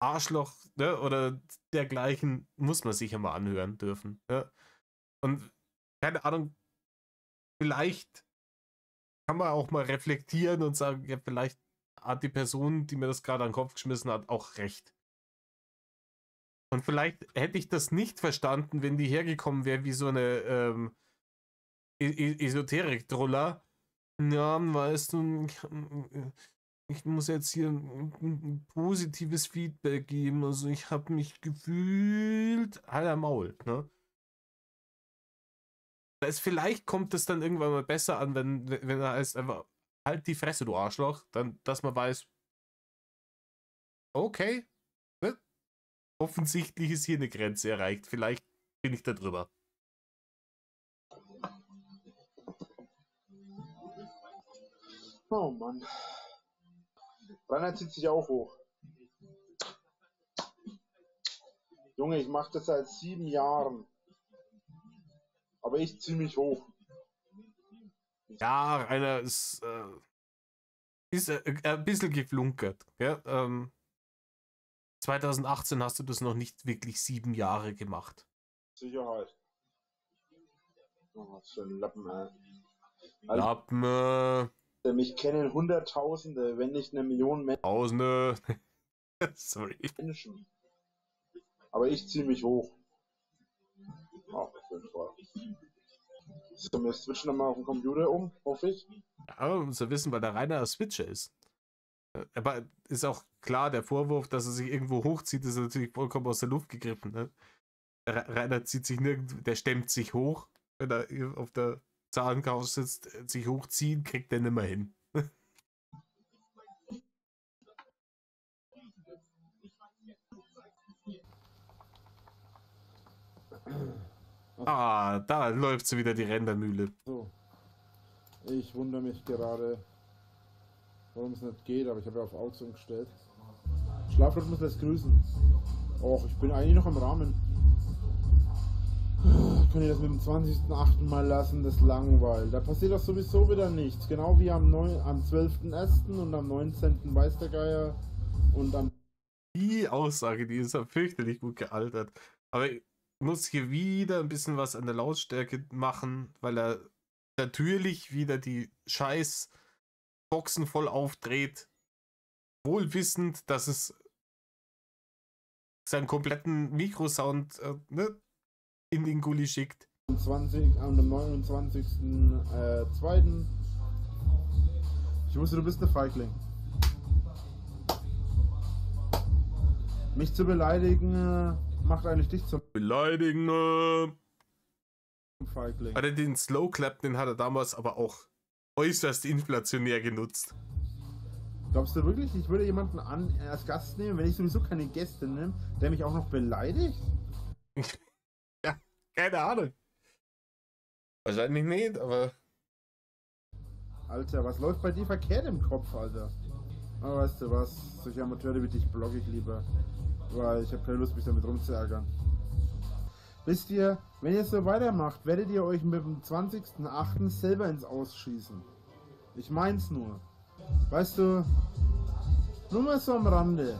A: Arschloch, ne, oder dergleichen, muss man sich ja mal anhören dürfen. Ne? Und keine Ahnung, vielleicht kann man auch mal reflektieren und sagen, ja, vielleicht hat die Person, die mir das gerade an den Kopf geschmissen hat, auch recht. Und vielleicht hätte ich das nicht verstanden, wenn die hergekommen wäre wie so eine Esoterik-Droller. Ja, weißt du, ich muss jetzt hier ein positives Feedback geben. Also ich habe mich gefühlt Alter Maul, ne? Vielleicht kommt es dann irgendwann mal besser an, wenn er heißt einfach, halt die Fresse, du Arschloch. Dann, dass man weiß, okay, ne? Offensichtlich ist hier eine Grenze erreicht. Vielleicht bin ich da drüber.
B: Oh Mann. Rainer zieht sich auch hoch. Junge, ich mache das seit 7 Jahren. Aber ich ziehe mich hoch.
A: Ja, einer ist ein bisschen geflunkert. Gell? 2018 hast du das noch nicht wirklich 7 Jahre gemacht.
B: Sicherheit. Oh, was für ein Lappen, ey.
A: Lappen.
B: Mich kennen Hunderttausende, wenn nicht 1 Million
A: Tausende. Sorry.
B: Menschen. Aber ich ziehe mich hoch. Auf jeden Fall. So, wir switchen nochmal auf den Computer um, hoffe ich.
A: Ja, man muss ja wissen, weil der Rainer ein Switcher ist. Aber ist auch klar, der Vorwurf, dass er sich irgendwo hochzieht, ist natürlich vollkommen aus der Luft gegriffen. Ne? Der Rainer zieht sich nirgendwo, der stemmt sich hoch, wenn er auf der Zahlencouch sitzt, sich hochziehen, kriegt er nicht mehr hin. Ah, da läuft so wieder die Rendermühle.
B: So. Ich wundere mich gerade, warum es nicht geht, aber ich habe ja auf Auto umgestellt. Schlafrhythmus lässt grüßen. Och, ich bin eigentlich noch im Rahmen. Kann ich das mit dem 20.08. mal lassen, das langweilt. Da passiert doch sowieso wieder nichts. Genau wie am 12.01. und am 19. weiß der Geier und am...
A: Die Aussage, die ist ja fürchterlich gut gealtert. Aber ich muss hier wieder ein bisschen was an der Lautstärke machen, weil er natürlich wieder die scheiß Boxen voll aufdreht. Wohl wissend, dass es seinen kompletten Mikrosound in den Gully schickt.
B: Am 29.02. Ich wusste, du bist eine Feigling. Mich zu beleidigen macht eigentlich dich zum
A: Beleidigen.
B: Feigling.
A: Hat er den Slow Clap, den hat er damals aber auch äußerst inflationär genutzt.
B: Glaubst du wirklich, ich würde jemanden als Gast nehmen, wenn ich sowieso keine Gäste nehme, der mich auch noch beleidigt?
A: Ja, keine Ahnung. Wahrscheinlich nicht, aber...
B: Alter, was läuft bei dir verkehrt im Kopf, Alter? Aber weißt du was, solche Amateure wie dich blogge ich lieber, weil ich habe keine Lust, mich damit rumzuärgern. Wisst ihr, wenn ihr so weitermacht, werdet ihr euch mit dem 20.08. selber ins Ausschießen. Ich mein's nur. Weißt du, nur mal so am Rande.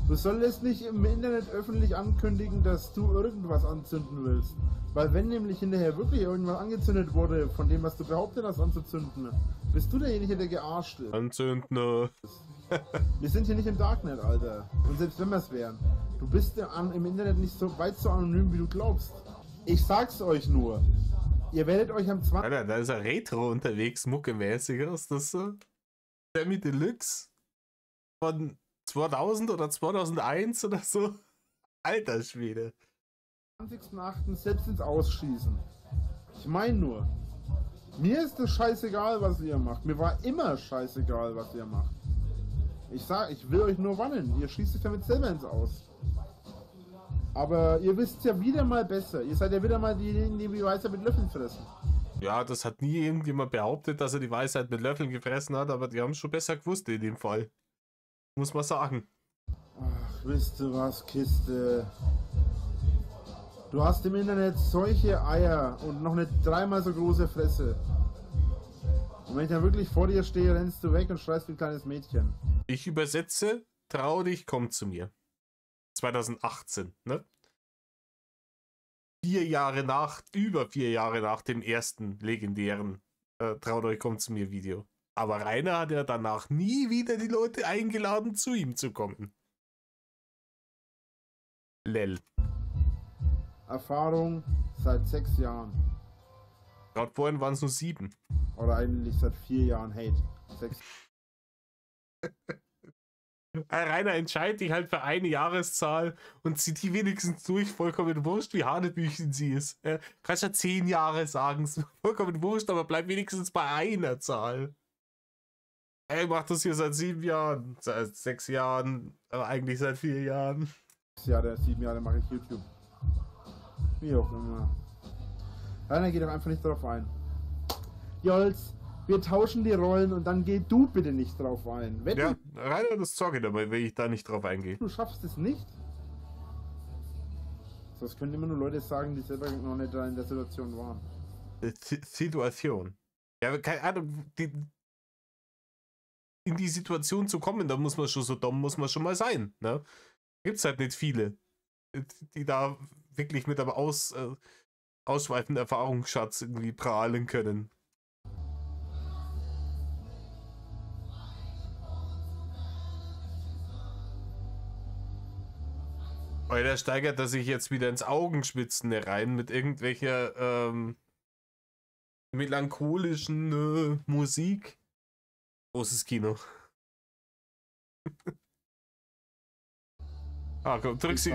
B: Du solltest nicht im Internet öffentlich ankündigen, dass du irgendwas anzünden willst. Weil wenn nämlich hinterher wirklich irgendwas angezündet wurde, von dem, was du behauptet hast anzuzünden, bist du derjenige, der gearscht ist.
A: Anzünden.
B: Wir sind hier nicht im Darknet, Alter. Und selbst wenn wir es wären, du bist im Internet nicht so weit so anonym, wie du glaubst. Ich sag's euch nur. Ihr werdet euch am 20.
A: Alter, da ist er Retro unterwegs, muckemäßig. Ist das so? Sammy Deluxe von 2000 oder 2001 oder so? Alter Schwede.
B: 20.08. selbst ins Ausschießen. Ich meine nur, mir ist es scheißegal, was ihr macht. Mir war immer scheißegal, was ihr macht. Ich will euch nur warnen. Ihr schießt euch damit selber ins Aus. Aber ihr wisst ja wieder mal besser. Ihr seid ja wieder mal diejenigen, die Weisheit mit Löffeln fressen.
A: Ja, das hat nie irgendjemand behauptet, dass er die Weisheit mit Löffeln gefressen hat, aber die haben es schon besser gewusst in dem Fall. Muss man sagen.
B: Ach, wisst ihr was, Kiste? Du hast im Internet solche Eier und noch eine 3-mal so große Fresse. Und wenn ich dann wirklich vor dir stehe, rennst du weg und schreist wie ein kleines Mädchen.
A: Ich übersetze, trau dich, komm zu mir. 2018, ne? Über 4 Jahre nach dem ersten legendären Traut euch, kommt zu mir Video. Aber Rainer hat ja danach nie wieder die Leute eingeladen, zu ihm zu kommen. Lel.
B: Erfahrung seit 6 Jahren.
A: Gerade vorhin waren es nur 7.
B: Oder eigentlich seit 4 Jahren Hate. 6.
A: Rainer entscheidet dich halt für eine Jahreszahl und zieht die wenigstens durch, vollkommen wurscht, wie hanebüchen sie ist. Kannst ja 10 Jahre sagen, ist vollkommen wurscht, aber bleib wenigstens bei einer Zahl. Er macht das hier seit 7 Jahren, seit 6 Jahren, aber eigentlich seit 4 Jahren.
B: 7 Jahre mache ich YouTube. Wie auch immer. Rainer geht doch einfach nicht darauf ein. Jolz, wir tauschen die Rollen und dann geh du bitte nicht drauf ein. Wenn
A: Ja, Rainer, das sorge dabei, wenn ich da nicht drauf eingehe.
B: du schaffst es nicht. Das können immer nur Leute sagen, die selber noch nicht da in der Situation waren.
A: Situation. Ja, keine Ahnung, in die Situation zu kommen, da muss man schon so dumm, muss man schon mal sein. Ne? Gibt's halt nicht viele, die da wirklich mit einem ausschweifenden Erfahrungsschatz irgendwie prahlen können. Weil da steigert er sich jetzt wieder ins Augenschwitzen rein mit irgendwelcher melancholischen Musik. Großes Kino. Ah, komm, drück sie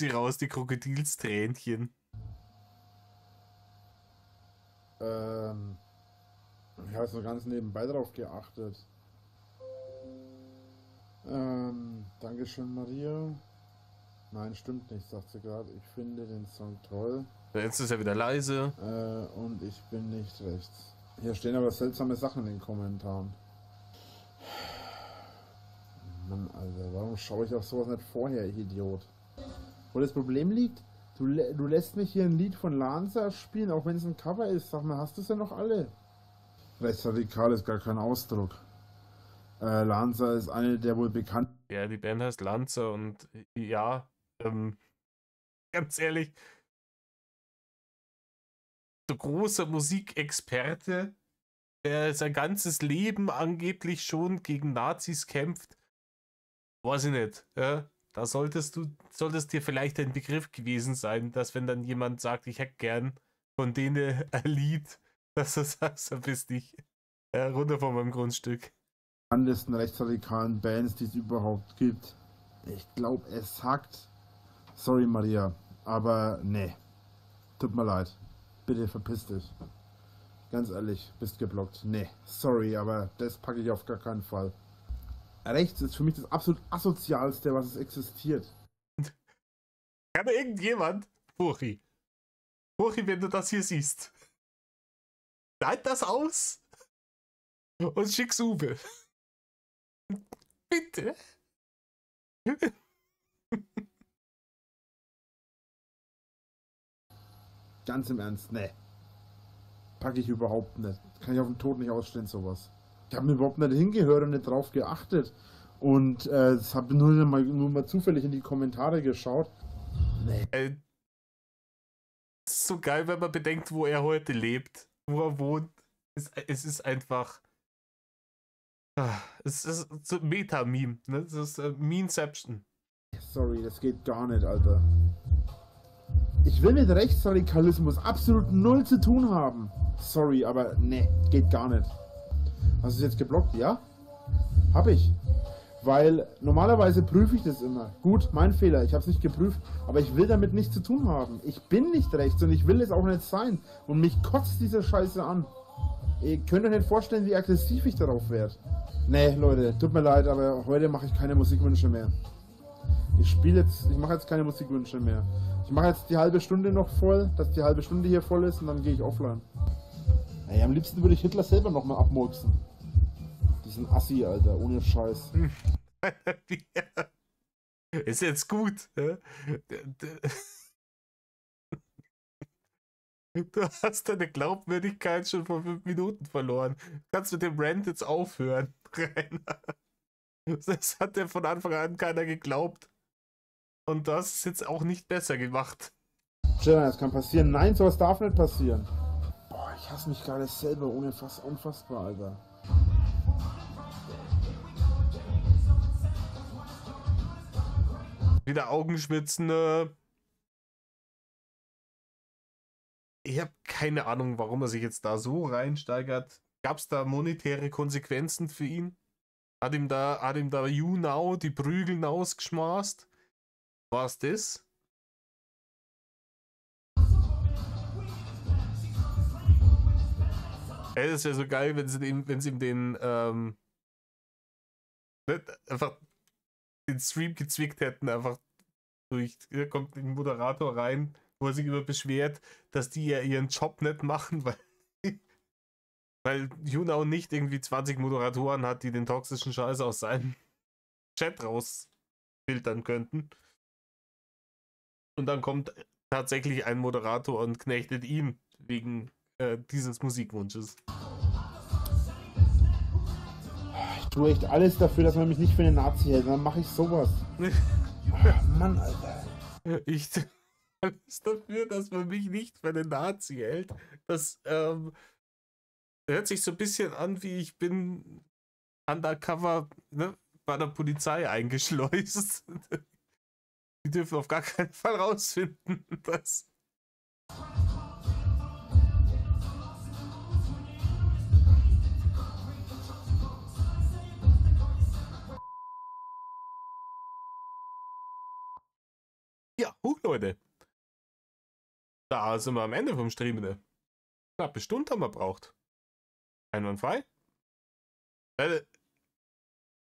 A: raus, die Krokodilstränchen.
B: Ich habe so ganz nebenbei drauf geachtet. Dankeschön, Maria. Nein, stimmt nicht, sagt sie gerade. Ich finde den Song toll.
A: Jetzt ist er wieder leise.
B: Und ich bin nicht rechts. Hier stehen aber seltsame Sachen in den Kommentaren. Mann, Alter, warum schaue ich auf sowas nicht vorher, ich Idiot? Wo das Problem liegt, du lässt mich hier ein Lied von Lanza spielen, auch wenn es ein Cover ist. Sag mal, hast du es ja noch alle? Rechtsradikal ist gar kein Ausdruck. Lanza ist eine der wohl bekannten.
A: Ja, die Band heißt Lanza und ja, ganz ehrlich, so großer Musikexperte, der sein ganzes Leben angeblich schon gegen Nazis kämpft, weiß ich nicht. Ja? Da solltest dir vielleicht ein Begriff gewesen sein, dass wenn dann jemand sagt, ich hätte gern von denen ein Lied, dass du sagst, verpiss dich runter von meinem Grundstück.
B: Bekanntesten rechtsradikalen Bands, die es überhaupt gibt. Ich glaube, es sagt. Sorry, Maria, aber nee. Tut mir leid. Bitte verpiss dich. Ganz ehrlich, bist geblockt. Nee, sorry, aber das packe ich auf gar keinen Fall. Rechts ist für mich das absolut asozialste, was es existiert.
A: Kann da irgendjemand, Furchi, wenn du das hier siehst, schneid das aus und schick's Uwe. Bitte.
B: Ganz im Ernst, nee. Packe ich überhaupt nicht. Kann ich auf den Tod nicht ausstehen, sowas. Ich habe mir überhaupt nicht hingehört und nicht drauf geachtet. Und ich habe nur mal zufällig in die Kommentare geschaut. Nee.
A: Es ist so geil, wenn man bedenkt, wo er heute lebt, wo er wohnt. Es ist einfach. Es ist so Meta-Meme, ne? Das ist Memeception.
B: Sorry, das geht gar nicht, Alter. Ich will mit Rechtsradikalismus absolut null zu tun haben. Sorry, aber nee, geht gar nicht. Hast du es jetzt geblockt? Ja? Hab ich. Weil normalerweise prüfe ich das immer. Gut, mein Fehler, ich habe es nicht geprüft, aber ich will damit nichts zu tun haben. Ich bin nicht rechts und ich will es auch nicht sein. Und mich kotzt diese Scheiße an. Ihr könnt euch nicht vorstellen, wie aggressiv ich darauf werde. Nee, Leute, tut mir leid, aber heute mache ich keine Musikwünsche mehr. Ich mache jetzt keine Musikwünsche mehr. Ich mache jetzt die halbe Stunde noch voll, dass die halbe Stunde hier voll ist und dann gehe ich offline. Ey, am liebsten würde ich Hitler selber nochmal abmurksen. Diesen Assi, Alter, ohne Scheiß.
A: Ist jetzt gut. Du hast deine Glaubwürdigkeit schon vor 5 Minuten verloren. Du kannst mit dem Rant jetzt aufhören, Rainer. Das hat ja von Anfang an keiner geglaubt. Und du hast es jetzt auch nicht besser gemacht.
B: Stefan, das kann passieren. Nein, sowas darf nicht passieren. Boah, ich hasse mich gerade selber. Unfassbar, Alter.
A: Wieder Augenschwitzen. Ich habe keine Ahnung, warum er sich jetzt da so reinsteigert. Gab es da monetäre Konsequenzen für ihn? Hat ihm da You Now die Prügel ausgeschmaßt? War's das? Ey, das wäre so geil, wenn sie ihm den einfach den Stream gezwickt hätten, einfach hier kommt ein Moderator rein, wo er sich immer beschwert, dass die ja ihren Job nicht machen, weil weil YouNow nicht irgendwie 20 Moderatoren hat, die den toxischen Scheiß aus seinem Chat rausfiltern könnten. Und dann kommt tatsächlich ein Moderator und knechtet ihn wegen dieses Musikwunsches.
B: Ich tue echt alles dafür, dass man mich nicht für einen Nazi hält. Dann mache ich sowas. Ach, Mann, Alter.
A: Ich tue alles dafür, dass man mich nicht für einen Nazi hält. Das hört sich so ein bisschen an, wie ich bin undercover, ne, bei der Polizei eingeschleust. Die dürfen auf gar keinen Fall rausfinden, dass... Ja, Leute. Da sind wir am Ende vom Stream. Ne? Knappe Stunde haben wir braucht. Einwandfrei.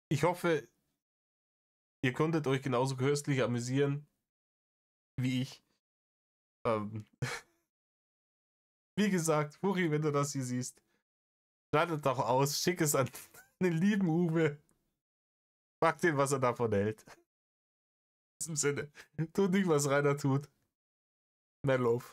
A: Ich hoffe, ihr konntet euch genauso köstlich amüsieren wie ich. Wie gesagt, Furi, wenn du das hier siehst, schneidet doch aus, schick es an den lieben Uwe. Frag den, was er davon hält. In diesem Sinne, tut nicht, was Rainer tut. My love.